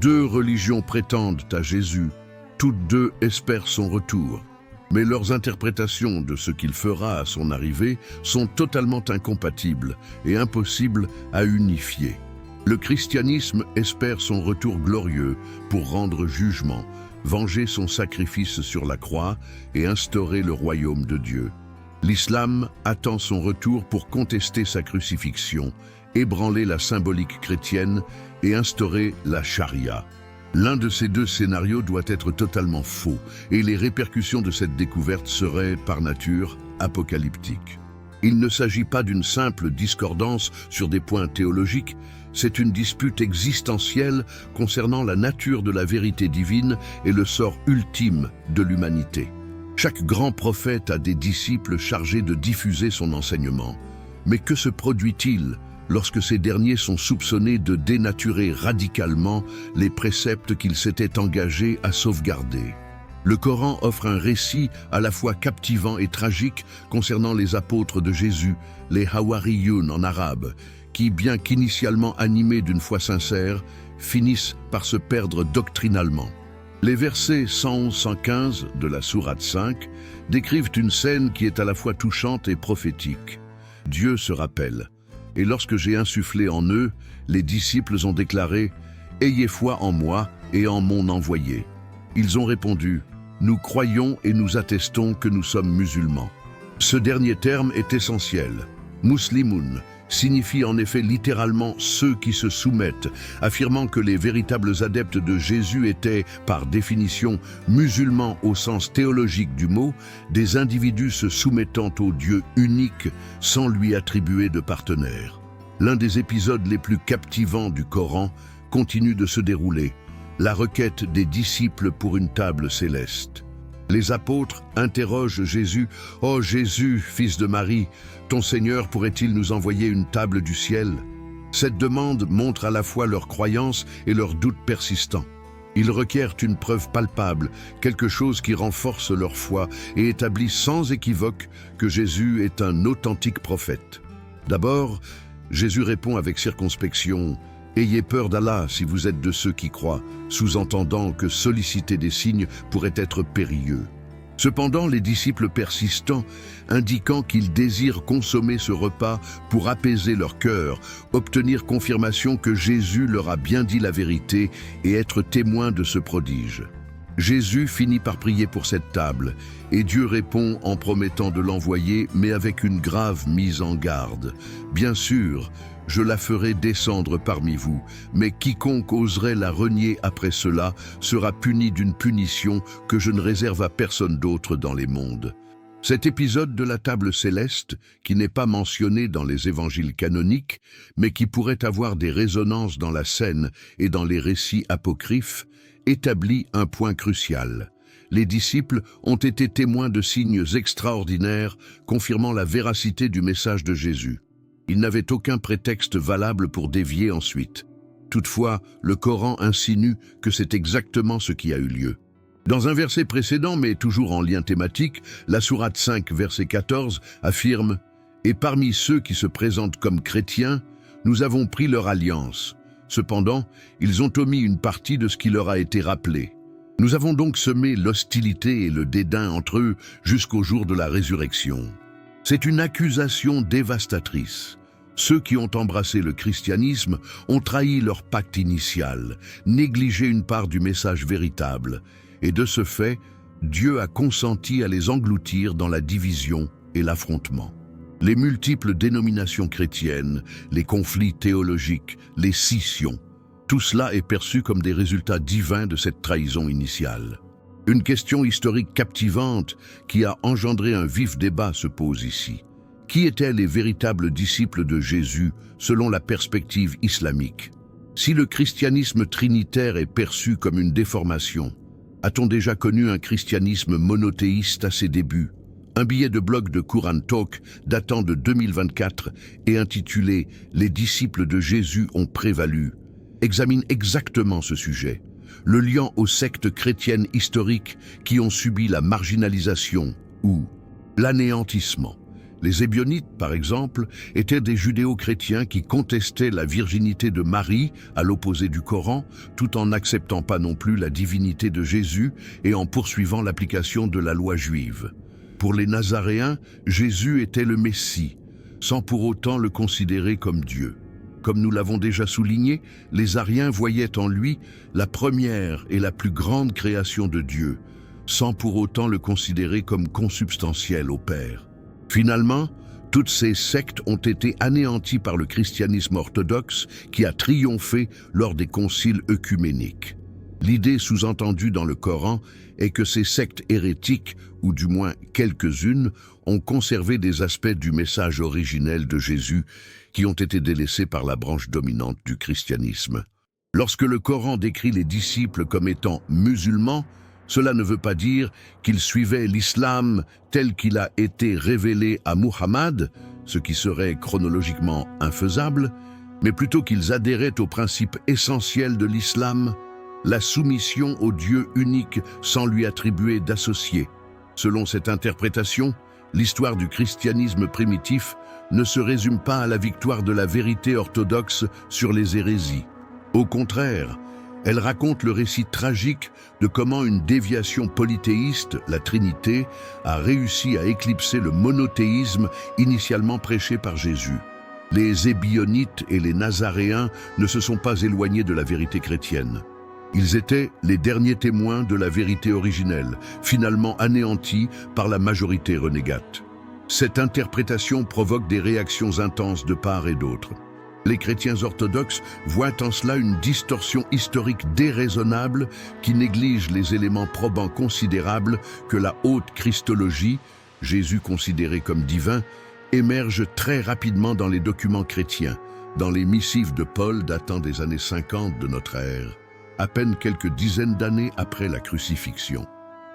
Deux religions prétendent à Jésus, toutes deux espèrent son retour. Mais leurs interprétations de ce qu'il fera à son arrivée sont totalement incompatibles et impossibles à unifier. Le christianisme espère son retour glorieux pour rendre jugement, venger son sacrifice sur la croix et instaurer le royaume de Dieu. L'islam attend son retour pour contester sa crucifixion, ébranler la symbolique chrétienne et instaurer la charia. L'un de ces deux scénarios doit être totalement faux, et les répercussions de cette découverte seraient, par nature, apocalyptiques. Il ne s'agit pas d'une simple discordance sur des points théologiques, c'est une dispute existentielle concernant la nature de la vérité divine et le sort ultime de l'humanité. Chaque grand prophète a des disciples chargés de diffuser son enseignement. Mais que se produit-il lorsque ces derniers sont soupçonnés de dénaturer radicalement les préceptes qu'ils s'étaient engagés à sauvegarder? Le Coran offre un récit à la fois captivant et tragique concernant les apôtres de Jésus, les Hawariyun en arabe, qui, bien qu'initialement animés d'une foi sincère, finissent par se perdre doctrinalement. Les versets 111-115 de la sourate 5 décrivent une scène qui est à la fois touchante et prophétique. Dieu se rappelle, et lorsque j'ai insufflé en eux, les disciples ont déclaré « Ayez foi en moi et en mon envoyé ». Ils ont répondu « Nous croyons et nous attestons que nous sommes musulmans ». Ce dernier terme est essentiel. Muslimun signifie en effet littéralement ceux qui se soumettent, affirmant que les véritables adeptes de Jésus étaient, par définition, musulmans au sens théologique du mot, des individus se soumettant au Dieu unique sans lui attribuer de partenaire. L'un des épisodes les plus captivants du Coran continue de se dérouler, la requête des disciples pour une table céleste. Les apôtres interrogent Jésus « Ô Jésus, fils de Marie, ton Seigneur pourrait-il nous envoyer une table du ciel ?» Cette demande montre à la fois leur croyance et leur doute persistant. Ils requièrent une preuve palpable, quelque chose qui renforce leur foi et établit sans équivoque que Jésus est un authentique prophète. D'abord, Jésus répond avec circonspection « Ayez peur d'Allah si vous êtes de ceux qui croient », sous-entendant que solliciter des signes pourrait être périlleux. Cependant, les disciples persistants, indiquant qu'ils désirent consommer ce repas pour apaiser leur cœur, obtenir confirmation que Jésus leur a bien dit la vérité et être témoin de ce prodige. Jésus finit par prier pour cette table, et Dieu répond en promettant de l'envoyer, mais avec une grave mise en garde. Bien sûr, je la ferai descendre parmi vous, mais quiconque oserait la renier après cela sera puni d'une punition que je ne réserve à personne d'autre dans les mondes. Cet épisode de la table céleste, qui n'est pas mentionné dans les évangiles canoniques, mais qui pourrait avoir des résonances dans la scène et dans les récits apocryphes, établit un point crucial. Les disciples ont été témoins de signes extraordinaires confirmant la véracité du message de Jésus. Ils n'avaient aucun prétexte valable pour dévier ensuite. Toutefois, le Coran insinue que c'est exactement ce qui a eu lieu. Dans un verset précédent, mais toujours en lien thématique, la sourate 5, verset 14, affirme « Et parmi ceux qui se présentent comme chrétiens, nous avons pris leur alliance. Cependant, ils ont omis une partie de ce qui leur a été rappelé. Nous avons donc semé l'hostilité et le dédain entre eux jusqu'au jour de la résurrection. » C'est une accusation dévastatrice. Ceux qui ont embrassé le christianisme ont trahi leur pacte initial, négligé une part du message véritable, et de ce fait, Dieu a consenti à les engloutir dans la division et l'affrontement. Les multiples dénominations chrétiennes, les conflits théologiques, les scissions, tout cela est perçu comme des résultats divins de cette trahison initiale. Une question historique captivante qui a engendré un vif débat se pose ici. Qui étaient les véritables disciples de Jésus selon la perspective islamique? Si le christianisme trinitaire est perçu comme une déformation, a-t-on déjà connu un christianisme monothéiste à ses débuts? Un billet de blog de Quran Talk datant de 2024 et intitulé « Les disciples de Jésus ont prévalu » examine exactement ce sujet, le lien aux sectes chrétiennes historiques qui ont subi la marginalisation ou l'anéantissement. Les Ébionites, par exemple, étaient des judéo-chrétiens qui contestaient la virginité de Marie, à l'opposé du Coran, tout en n'acceptant pas non plus la divinité de Jésus et en poursuivant l'application de la loi juive. Pour les Nazaréens, Jésus était le Messie, sans pour autant le considérer comme Dieu. Comme nous l'avons déjà souligné, les Ariens voyaient en lui la première et la plus grande création de Dieu, sans pour autant le considérer comme consubstantiel au Père. Finalement, toutes ces sectes ont été anéanties par le christianisme orthodoxe qui a triomphé lors des conciles œcuméniques. L'idée sous-entendue dans le Coran est que ces sectes hérétiques, ou du moins quelques-unes, ont conservé des aspects du message originel de Jésus qui ont été délaissés par la branche dominante du christianisme. Lorsque le Coran décrit les disciples comme étant musulmans, cela ne veut pas dire qu'ils suivaient l'islam tel qu'il a été révélé à Muhammad, ce qui serait chronologiquement infaisable, mais plutôt qu'ils adhéraient aux principes essentiels de l'islam, la soumission au Dieu unique sans lui attribuer d'associé. Selon cette interprétation, l'histoire du christianisme primitif ne se résume pas à la victoire de la vérité orthodoxe sur les hérésies. Au contraire, elle raconte le récit tragique de comment une déviation polythéiste, la Trinité, a réussi à éclipser le monothéisme initialement prêché par Jésus. Les Ébionites et les Nazaréens ne se sont pas éloignés de la vérité chrétienne. Ils étaient les derniers témoins de la vérité originelle, finalement anéantie par la majorité renégate. Cette interprétation provoque des réactions intenses de part et d'autre. Les chrétiens orthodoxes voient en cela une distorsion historique déraisonnable qui néglige les éléments probants considérables que la haute Christologie, Jésus considéré comme divin, émerge très rapidement dans les documents chrétiens, dans les missives de Paul datant des années 50 de notre ère, à peine quelques dizaines d'années après la crucifixion.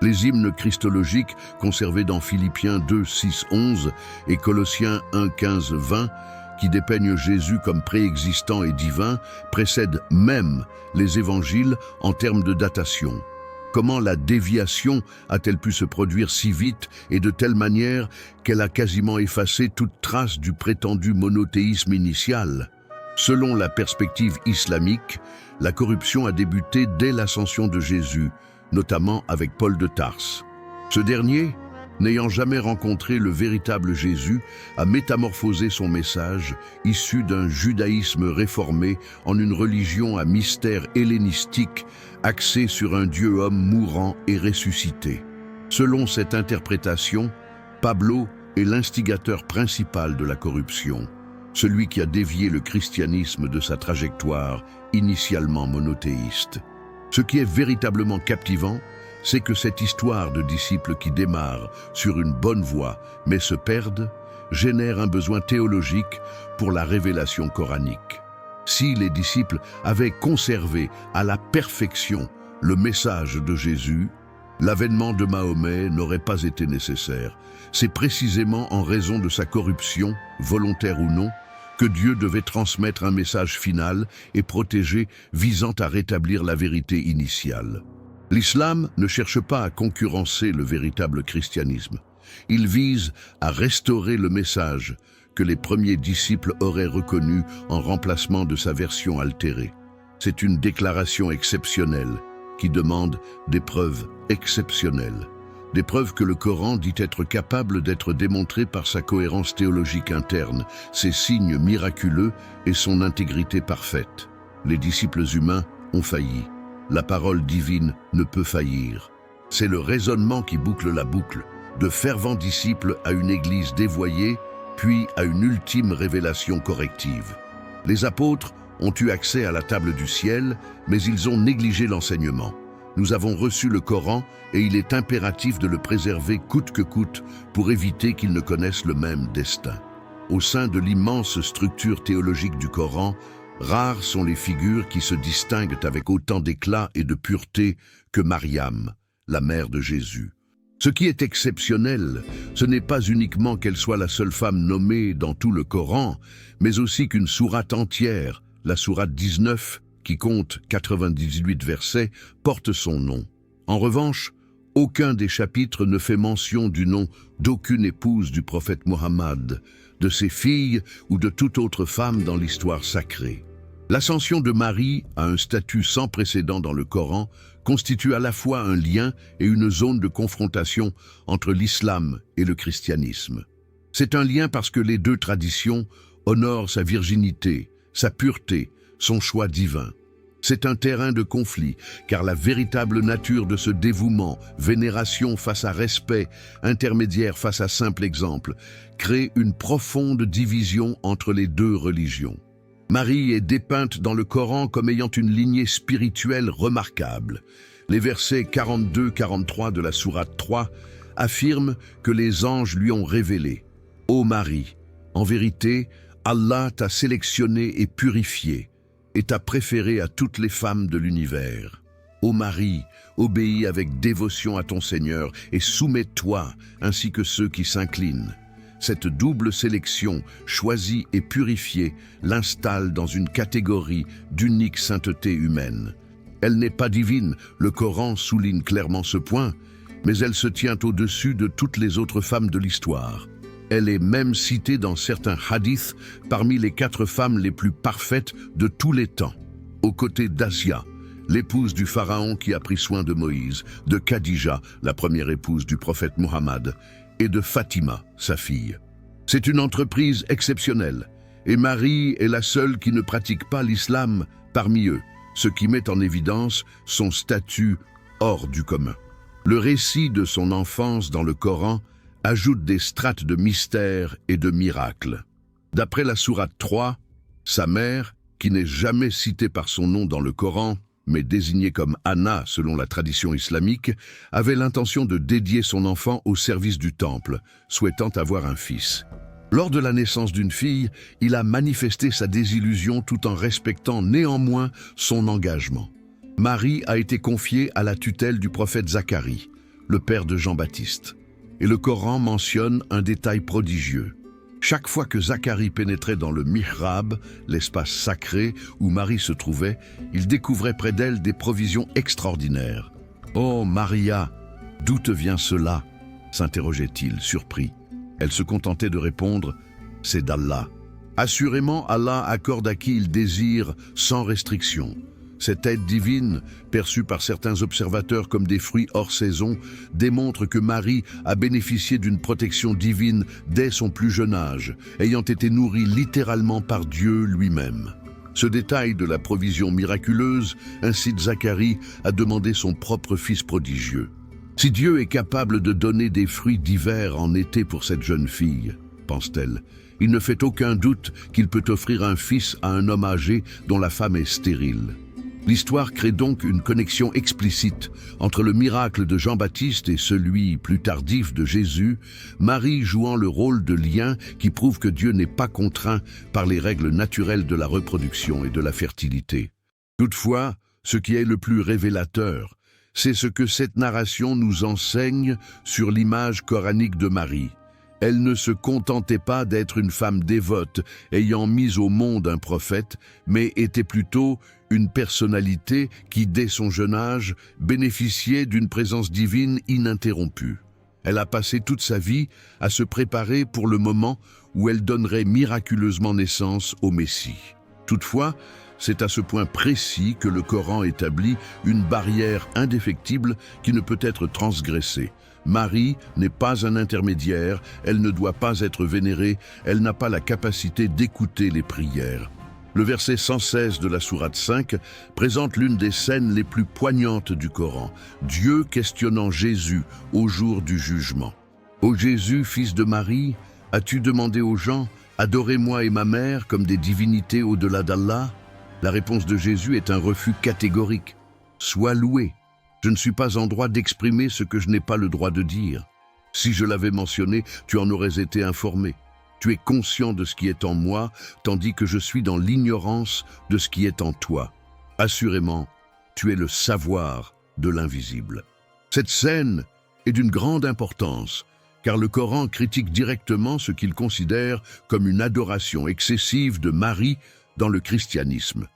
Les hymnes christologiques conservés dans Philippiens 2, 6, 11 et Colossiens 1, 15, 20 qui dépeignent Jésus comme préexistant et divin, précèdent même les évangiles en termes de datation. Comment la déviation a-t-elle pu se produire si vite et de telle manière qu'elle a quasiment effacé toute trace du prétendu monothéisme initial? Selon la perspective islamique, la corruption a débuté dès l'ascension de Jésus, notamment avec Paul de Tarse. Ce dernier, n'ayant jamais rencontré le véritable Jésus, a métamorphosé son message, issu d'un judaïsme réformé, en une religion à mystère hellénistique, axée sur un Dieu-homme mourant et ressuscité. Selon cette interprétation, Pablo est l'instigateur principal de la corruption, celui qui a dévié le christianisme de sa trajectoire initialement monothéiste. Ce qui est véritablement captivant, c'est que cette histoire de disciples qui démarrent sur une bonne voie, mais se perdent, génère un besoin théologique pour la révélation coranique. Si les disciples avaient conservé à la perfection le message de Jésus, l'avènement de Mahomet n'aurait pas été nécessaire. C'est précisément en raison de sa corruption, volontaire ou non, que Dieu devait transmettre un message final et protégé visant à rétablir la vérité initiale. L'islam ne cherche pas à concurrencer le véritable christianisme. Il vise à restaurer le message que les premiers disciples auraient reconnu en remplacement de sa version altérée. C'est une déclaration exceptionnelle qui demande des preuves exceptionnelles. Des preuves que le Coran dit être capable d'être démontré par sa cohérence théologique interne, ses signes miraculeux et son intégrité parfaite. Les disciples humains ont failli. La parole divine ne peut faillir. C'est le raisonnement qui boucle la boucle, de fervents disciples à une église dévoyée, puis à une ultime révélation corrective. Les apôtres ont eu accès à la table du ciel, mais ils ont négligé l'enseignement. Nous avons reçu le Coran et il est impératif de le préserver coûte que coûte pour éviter qu'ils ne connaissent le même destin. Au sein de l'immense structure théologique du Coran, rares sont les figures qui se distinguent avec autant d'éclat et de pureté que Mariam, la mère de Jésus. Ce qui est exceptionnel, ce n'est pas uniquement qu'elle soit la seule femme nommée dans tout le Coran, mais aussi qu'une sourate entière, la sourate 19, qui compte 98 versets, porte son nom. En revanche, aucun des chapitres ne fait mention du nom d'aucune épouse du prophète Mohammed, de ses filles ou de toute autre femme dans l'histoire sacrée. L'ascension de Marie à un statut sans précédent dans le Coran constitue à la fois un lien et une zone de confrontation entre l'islam et le christianisme. C'est un lien parce que les deux traditions honorent sa virginité, sa pureté, son choix divin. C'est un terrain de conflit, car la véritable nature de ce dévouement, vénération face à respect, intermédiaire face à simple exemple, crée une profonde division entre les deux religions. Marie est dépeinte dans le Coran comme ayant une lignée spirituelle remarquable. Les versets 42-43 de la sourate 3 affirment que les anges lui ont révélé « Ô Marie, en vérité, Allah t'a sélectionnée et purifiée, et t'a préférée à toutes les femmes de l'univers. Ô Marie, obéis avec dévotion à ton Seigneur et soumets-toi ainsi que ceux qui s'inclinent. » Cette double sélection, choisie et purifiée, l'installe dans une catégorie d'unique sainteté humaine. Elle n'est pas divine, le Coran souligne clairement ce point, mais elle se tient au-dessus de toutes les autres femmes de l'histoire. Elle est même citée dans certains hadiths parmi les 4 femmes les plus parfaites de tous les temps, aux côtés d'Asia, l'épouse du pharaon qui a pris soin de Moïse, de Khadija, la première épouse du prophète Mohammed, et de Fatima, sa fille. C'est une entreprise exceptionnelle, et Marie est la seule qui ne pratique pas l'islam parmi eux, ce qui met en évidence son statut hors du commun. Le récit de son enfance dans le Coran ajoute des strates de mystère et de miracles. D'après la sourate 3, sa mère, qui n'est jamais citée par son nom dans le Coran, mais désignée comme Anna selon la tradition islamique, avait l'intention de dédier son enfant au service du temple, souhaitant avoir un fils. Lors de la naissance d'une fille, il a manifesté sa désillusion tout en respectant néanmoins son engagement. Marie a été confiée à la tutelle du prophète Zacharie, le père de Jean-Baptiste. Et le Coran mentionne un détail prodigieux. Chaque fois que Zacharie pénétrait dans le mihrab, l'espace sacré où Marie se trouvait, il découvrait près d'elle des provisions extraordinaires. « Oh Maria, d'où te vient cela ?» s'interrogeait-il, surpris. Elle se contentait de répondre « C'est d'Allah ». Assurément, Allah accorde à qui il désire sans restriction. Cette aide divine, perçue par certains observateurs comme des fruits hors saison, démontre que Marie a bénéficié d'une protection divine dès son plus jeune âge, ayant été nourrie littéralement par Dieu lui-même. Ce détail de la provision miraculeuse incite Zacharie à demander son propre fils prodigieux. Si Dieu est capable de donner des fruits divers en été pour cette jeune fille, pense-t-elle, il ne fait aucun doute qu'il peut offrir un fils à un homme âgé dont la femme est stérile. L'histoire crée donc une connexion explicite entre le miracle de Jean-Baptiste et celui plus tardif de Jésus, Marie jouant le rôle de lien qui prouve que Dieu n'est pas contraint par les règles naturelles de la reproduction et de la fertilité. Toutefois, ce qui est le plus révélateur, c'est ce que cette narration nous enseigne sur l'image coranique de Marie. Elle ne se contentait pas d'être une femme dévote ayant mis au monde un prophète, mais était plutôt une personnalité qui, dès son jeune âge, bénéficiait d'une présence divine ininterrompue. Elle a passé toute sa vie à se préparer pour le moment où elle donnerait miraculeusement naissance au Messie. Toutefois, c'est à ce point précis que le Coran établit une barrière indéfectible qui ne peut être transgressée. Marie n'est pas un intermédiaire, elle ne doit pas être vénérée, elle n'a pas la capacité d'écouter les prières. Le verset 116 de la sourate 5 présente l'une des scènes les plus poignantes du Coran, Dieu questionnant Jésus au jour du jugement. « Ô Jésus, fils de Marie, as-tu demandé aux gens, adorez-moi et ma mère comme des divinités au-delà d'Allah ?» La réponse de Jésus est un refus catégorique. « Sois loué. Je ne suis pas en droit d'exprimer ce que je n'ai pas le droit de dire. Si je l'avais mentionné, tu en aurais été informé. Tu es conscient de ce qui est en moi, tandis que je suis dans l'ignorance de ce qui est en toi. Assurément, tu es le savoir de l'invisible. » Cette scène est d'une grande importance, car le Coran critique directement ce qu'il considère comme une adoration excessive de Marie dans le christianisme,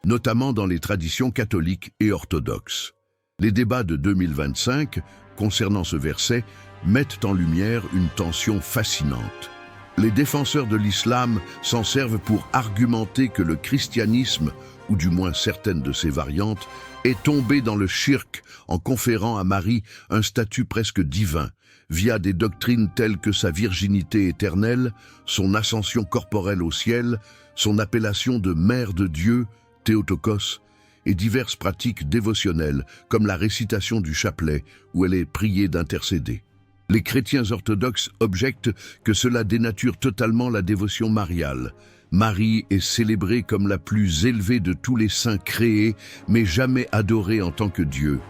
notamment dans les traditions catholiques et orthodoxes. Les débats de 2025 concernant ce verset mettent en lumière une tension fascinante. Les défenseurs de l'islam s'en servent pour argumenter que le christianisme, ou du moins certaines de ses variantes, est tombé dans le shirk en conférant à Marie un statut presque divin, via des doctrines telles que sa virginité éternelle, son ascension corporelle au ciel, son appellation de Mère de Dieu, Théotokos, et diverses pratiques dévotionnelles, comme la récitation du chapelet, où elle est priée d'intercéder. Les chrétiens orthodoxes objectent que cela dénature totalement la dévotion mariale. Marie est célébrée comme la plus élevée de tous les saints créés, mais jamais adorée en tant que Dieu.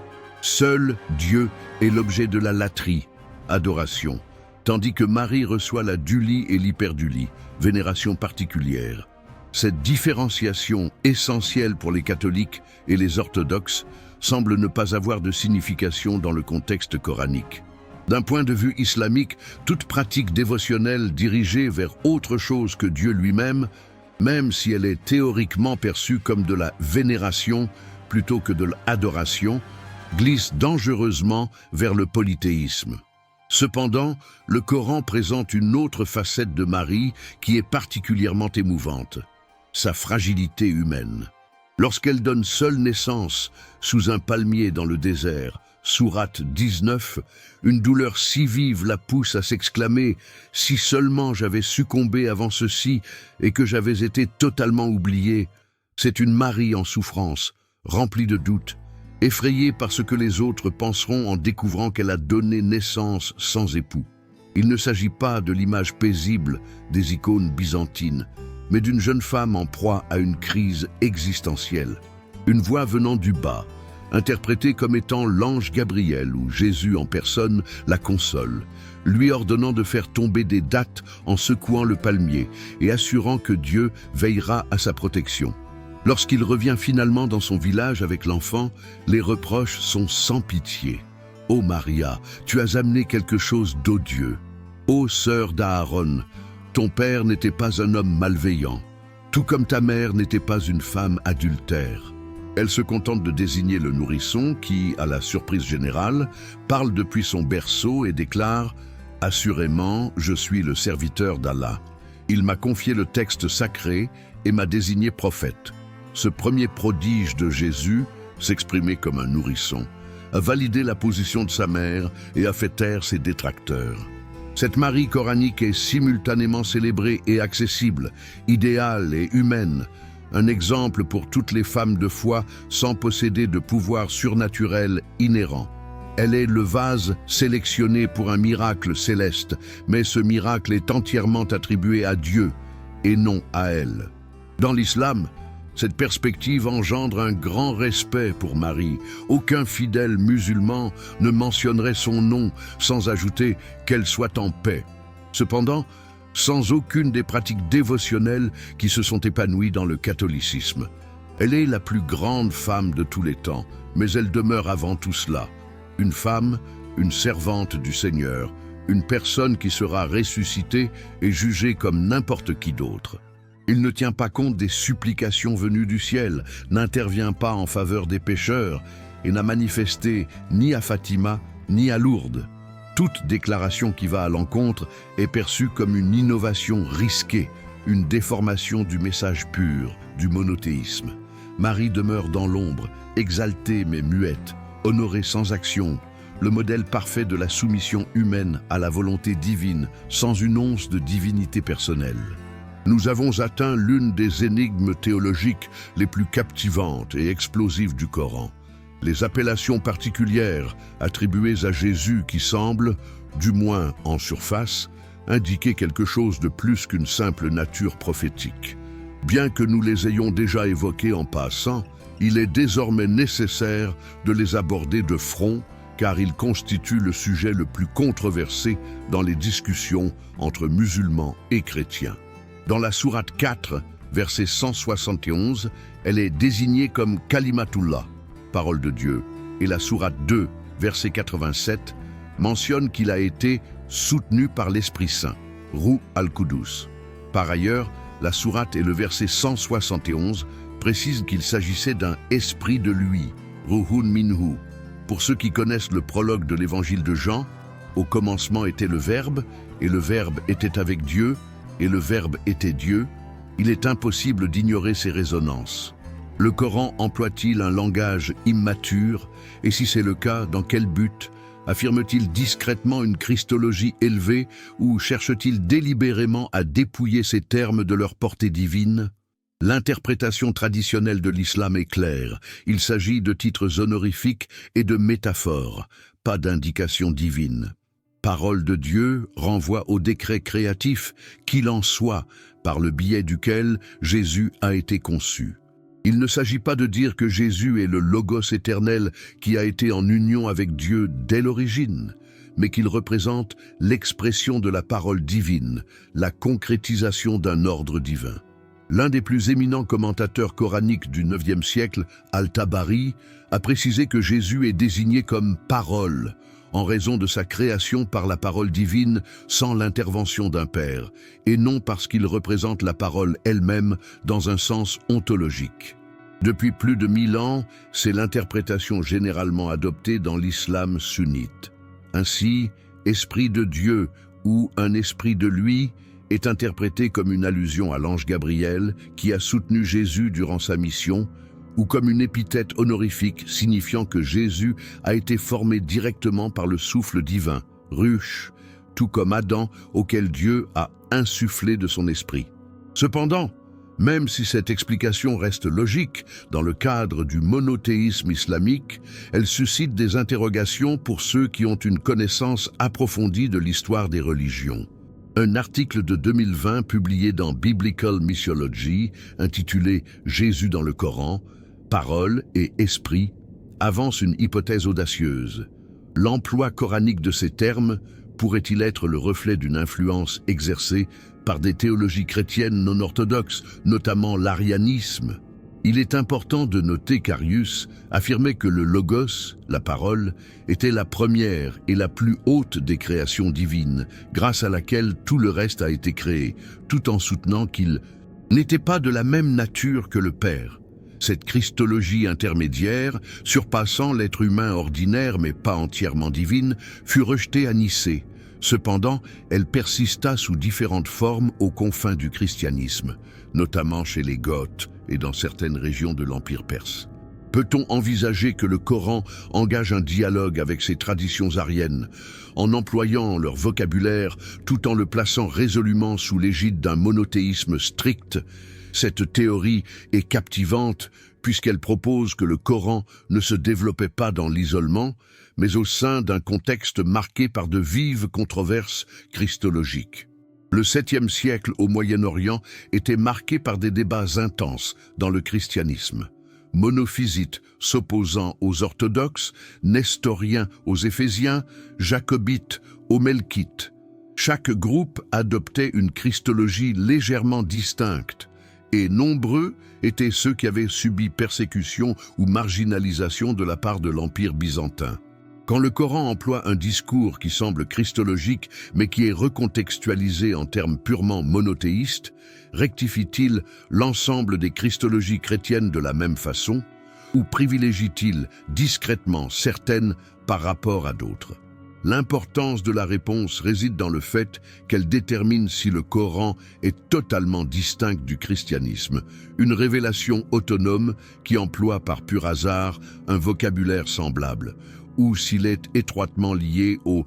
Seul Dieu est l'objet de la latrie, adoration, tandis que Marie reçoit la dulie et l'hyperdulie, vénération particulière. Cette différenciation essentielle pour les catholiques et les orthodoxes semble ne pas avoir de signification dans le contexte coranique. D'un point de vue islamique, toute pratique dévotionnelle dirigée vers autre chose que Dieu lui-même, même si elle est théoriquement perçue comme de la vénération, plutôt que de l'adoration, glisse dangereusement vers le polythéisme. Cependant, le Coran présente une autre facette de Marie qui est particulièrement émouvante, sa fragilité humaine. Lorsqu'elle donne seule naissance sous un palmier dans le désert, sourate 19, une douleur si vive la pousse à s'exclamer « Si seulement j'avais succombé avant ceci et que j'avais été totalement oubliée ». C'est une Marie en souffrance, remplie de doutes, effrayée par ce que les autres penseront en découvrant qu'elle a donné naissance sans époux. Il ne s'agit pas de l'image paisible des icônes byzantines, mais d'une jeune femme en proie à une crise existentielle. Une voix venant du bas, interprétée comme étant l'ange Gabriel ou Jésus en personne, la console, lui ordonnant de faire tomber des dattes en secouant le palmier et assurant que Dieu veillera à sa protection. Lorsqu'il revient finalement dans son village avec l'enfant, les reproches sont sans pitié. « Ô Maria, tu as amené quelque chose d'odieux. Ô sœur d'Aaron, ton père n'était pas un homme malveillant, tout comme ta mère n'était pas une femme adultère. » Elle se contente de désigner le nourrisson qui, à la surprise générale, parle depuis son berceau et déclare « Assurément, je suis le serviteur d'Allah. Il m'a confié le texte sacré et m'a désigné prophète. » Ce premier prodige de Jésus, s'exprimer comme un nourrisson, a validé la position de sa mère et a fait taire ses détracteurs. Cette Marie coranique est simultanément célébrée et accessible, idéale et humaine, un exemple pour toutes les femmes de foi sans posséder de pouvoir surnaturel inhérent. Elle est le vase sélectionné pour un miracle céleste, mais ce miracle est entièrement attribué à Dieu et non à elle. Dans l'islam, cette perspective engendre un grand respect pour Marie. Aucun fidèle musulman ne mentionnerait son nom sans ajouter qu'elle soit en paix. Cependant, sans aucune des pratiques dévotionnelles qui se sont épanouies dans le catholicisme. Elle est la plus grande femme de tous les temps, mais elle demeure avant tout cela. Une femme, une servante du Seigneur, une personne qui sera ressuscitée et jugée comme n'importe qui d'autre. Il ne tient pas compte des supplications venues du ciel, n'intervient pas en faveur des pécheurs et n'a manifesté ni à Fatima ni à Lourdes. Toute déclaration qui va à l'encontre est perçue comme une innovation risquée, une déformation du message pur, du monothéisme. Marie demeure dans l'ombre, exaltée mais muette, honorée sans action, le modèle parfait de la soumission humaine à la volonté divine, sans une once de divinité personnelle. Nous avons atteint l'une des énigmes théologiques les plus captivantes et explosives du Coran. Les appellations particulières attribuées à Jésus qui semblent, du moins en surface, indiquer quelque chose de plus qu'une simple nature prophétique. Bien que nous les ayons déjà évoquées en passant, il est désormais nécessaire de les aborder de front, car ils constituent le sujet le plus controversé dans les discussions entre musulmans et chrétiens. Dans la sourate 4, verset 171, elle est désignée comme Kalimatullah, parole de Dieu, et la sourate 2, verset 87, mentionne qu'il a été soutenu par l'Esprit Saint, Ruh al-Qudus. Par ailleurs, la sourate et le verset 171 précisent qu'il s'agissait d'un esprit de lui, Ruhun minhu. Pour ceux qui connaissent le prologue de l'évangile de Jean, au commencement était le Verbe, et le Verbe était avec Dieu, et le Verbe était Dieu, il est impossible d'ignorer ces résonances. Le Coran emploie-t-il un langage immature, et si c'est le cas, dans quel but? Affirme-t-il discrètement une christologie élevée ou cherche-t-il délibérément à dépouiller ces termes de leur portée divine? L'interprétation traditionnelle de l'islam est claire. Il s'agit de titres honorifiques et de métaphores, pas d'indications divines. Parole de Dieu renvoie au décret créatif qu'il en soit, par le biais duquel Jésus a été conçu. Il ne s'agit pas de dire que Jésus est le Logos éternel qui a été en union avec Dieu dès l'origine, mais qu'il représente l'expression de la parole divine, la concrétisation d'un ordre divin. L'un des plus éminents commentateurs coraniques du IXe siècle, Al-Tabari, a précisé que Jésus est désigné comme « parole », en raison de sa création par la parole divine sans l'intervention d'un père, et non parce qu'il représente la parole elle-même dans un sens ontologique. Depuis plus de 1000 ans, c'est l'interprétation généralement adoptée dans l'islam sunnite. Ainsi, esprit de Dieu ou un esprit de lui est interprété comme une allusion à l'ange Gabriel qui a soutenu Jésus durant sa mission, ou comme une épithète honorifique signifiant que Jésus a été formé directement par le souffle divin, Ruach, tout comme Adam auquel Dieu a insufflé de son esprit. Cependant, même si cette explication reste logique dans le cadre du monothéisme islamique, elle suscite des interrogations pour ceux qui ont une connaissance approfondie de l'histoire des religions. Un article de 2020 publié dans Biblical Missiology, intitulé « Jésus dans le Coran, parole et esprit », avance une hypothèse audacieuse. L'emploi coranique de ces termes pourrait-il être le reflet d'une influence exercée par des théologies chrétiennes non orthodoxes, notamment l'arianisme? Il est important de noter qu'Arius affirmait que le Logos, la parole, était la première et la plus haute des créations divines, grâce à laquelle tout le reste a été créé, tout en soutenant qu'il n'était pas de la même nature que le Père. Cette christologie intermédiaire, surpassant l'être humain ordinaire mais pas entièrement divine, fut rejetée à Nicée. Cependant, elle persista sous différentes formes aux confins du christianisme, notamment chez les Goths et dans certaines régions de l'Empire perse. Peut-on envisager que le Coran engage un dialogue avec ces traditions ariennes, en employant leur vocabulaire tout en le plaçant résolument sous l'égide d'un monothéisme strict? Cette théorie est captivante puisqu'elle propose que le Coran ne se développait pas dans l'isolement, mais au sein d'un contexte marqué par de vives controverses christologiques. Le 7e siècle au Moyen-Orient était marqué par des débats intenses dans le christianisme. Monophysites s'opposant aux orthodoxes, nestoriens aux éphésiens, jacobites aux melkites. Chaque groupe adoptait une christologie légèrement distincte, et nombreux étaient ceux qui avaient subi persécution ou marginalisation de la part de l'Empire byzantin. Quand le Coran emploie un discours qui semble christologique mais qui est recontextualisé en termes purement monothéistes, rectifie-t-il l'ensemble des christologies chrétiennes de la même façon ou privilégie-t-il discrètement certaines par rapport à d'autres? L'importance de la réponse réside dans le fait qu'elle détermine si le Coran est totalement distinct du christianisme, une révélation autonome qui emploie par pur hasard un vocabulaire semblable, ou s'il est étroitement lié aux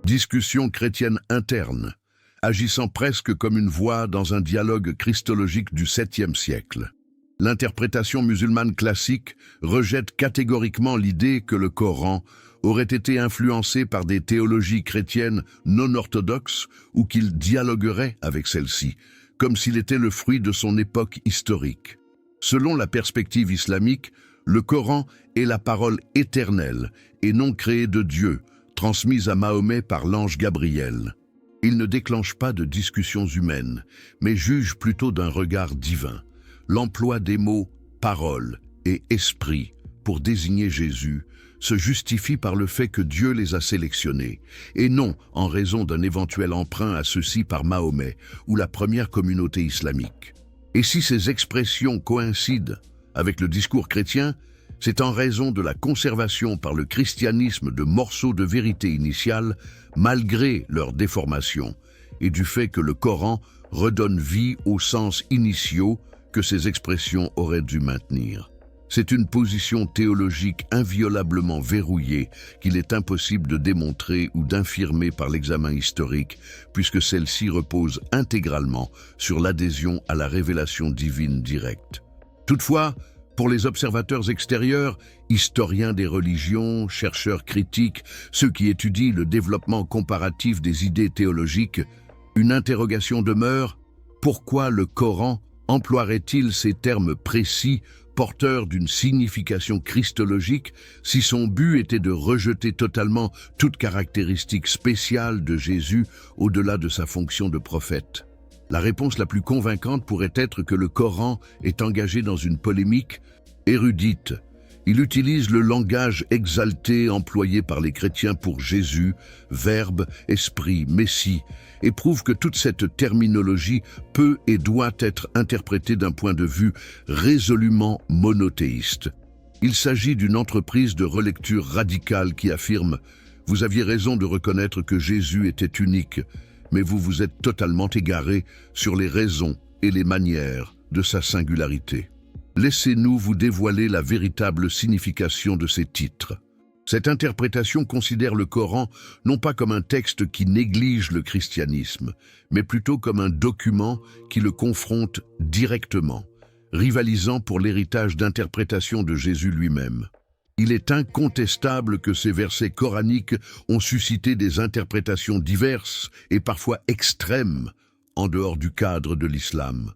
discussions chrétiennes internes, agissant presque comme une voix dans un dialogue christologique du 7e siècle. L'interprétation musulmane classique rejette catégoriquement l'idée que le Coran aurait été influencé par des théologies chrétiennes non orthodoxes ou qu'il dialoguerait avec celles-ci, comme s'il était le fruit de son époque historique. Selon la perspective islamique, le Coran est la parole éternelle et non créée de Dieu, transmise à Mahomet par l'ange Gabriel. Il ne déclenche pas de discussions humaines, mais juge plutôt d'un regard divin. L'emploi des mots « parole » et « esprit » pour désigner Jésus se justifie par le fait que Dieu les a sélectionnés, et non en raison d'un éventuel emprunt à ceux-ci par Mahomet ou la première communauté islamique. Et si ces expressions coïncident avec le discours chrétien, c'est en raison de la conservation par le christianisme de morceaux de vérité initiale, malgré leur déformation, et du fait que le Coran redonne vie aux sens initiaux que ces expressions auraient dû maintenir. C'est une position théologique inviolablement verrouillée qu'il est impossible de démontrer ou d'infirmer par l'examen historique, puisque celle-ci repose intégralement sur l'adhésion à la révélation divine directe. Toutefois, pour les observateurs extérieurs, historiens des religions, chercheurs critiques, ceux qui étudient le développement comparatif des idées théologiques, une interrogation demeure: pourquoi le Coran emploierait-il ces termes précis porteur d'une signification christologique si son but était de rejeter totalement toute caractéristique spéciale de Jésus au-delà de sa fonction de prophète? La réponse la plus convaincante pourrait être que le Coran est engagé dans une polémique érudite Il utilise le langage exalté employé par les chrétiens pour Jésus, Verbe, Esprit, Messie, et prouve que toute cette terminologie peut et doit être interprétée d'un point de vue résolument monothéiste. Il s'agit d'une entreprise de relecture radicale qui affirme « Vous aviez raison de reconnaître que Jésus était unique, mais vous vous êtes totalement égaré sur les raisons et les manières de sa singularité. » Laissez-nous vous dévoiler la véritable signification de ces titres. Cette interprétation considère le Coran non pas comme un texte qui néglige le christianisme, mais plutôt comme un document qui le confronte directement, rivalisant pour l'héritage d'interprétation de Jésus lui-même. Il est incontestable que ces versets coraniques ont suscité des interprétations diverses et parfois extrêmes en dehors du cadre de l'islam.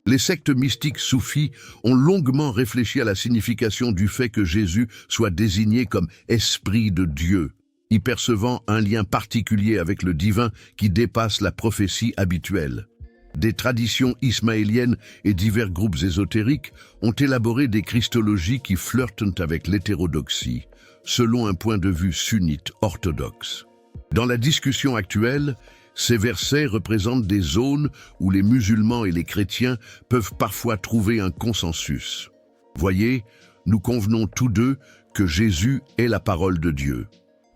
Les sectes mystiques soufis ont longuement réfléchi à la signification du fait que Jésus soit désigné comme « Esprit de Dieu », y percevant un lien particulier avec le divin qui dépasse la prophétie habituelle. Des traditions ismaéliennes et divers groupes ésotériques ont élaboré des christologies qui flirtent avec l'hétérodoxie, selon un point de vue sunnite orthodoxe. Dans la discussion actuelle, ces versets représentent des zones où les musulmans et les chrétiens peuvent parfois trouver un consensus. Voyez, nous convenons tous deux que Jésus est la parole de Dieu.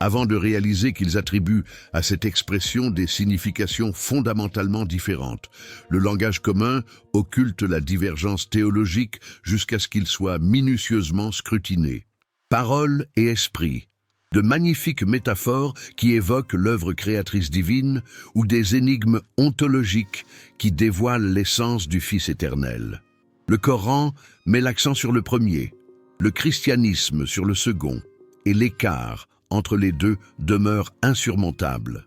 Avant de réaliser qu'ils attribuent à cette expression des significations fondamentalement différentes, le langage commun occulte la divergence théologique jusqu'à ce qu'il soit minutieusement scrutiné. Parole et esprit. De magnifiques métaphores qui évoquent l'œuvre créatrice divine ou des énigmes ontologiques qui dévoilent l'essence du Fils éternel. Le Coran met l'accent sur le premier, le christianisme sur le second, et l'écart entre les deux demeure insurmontable.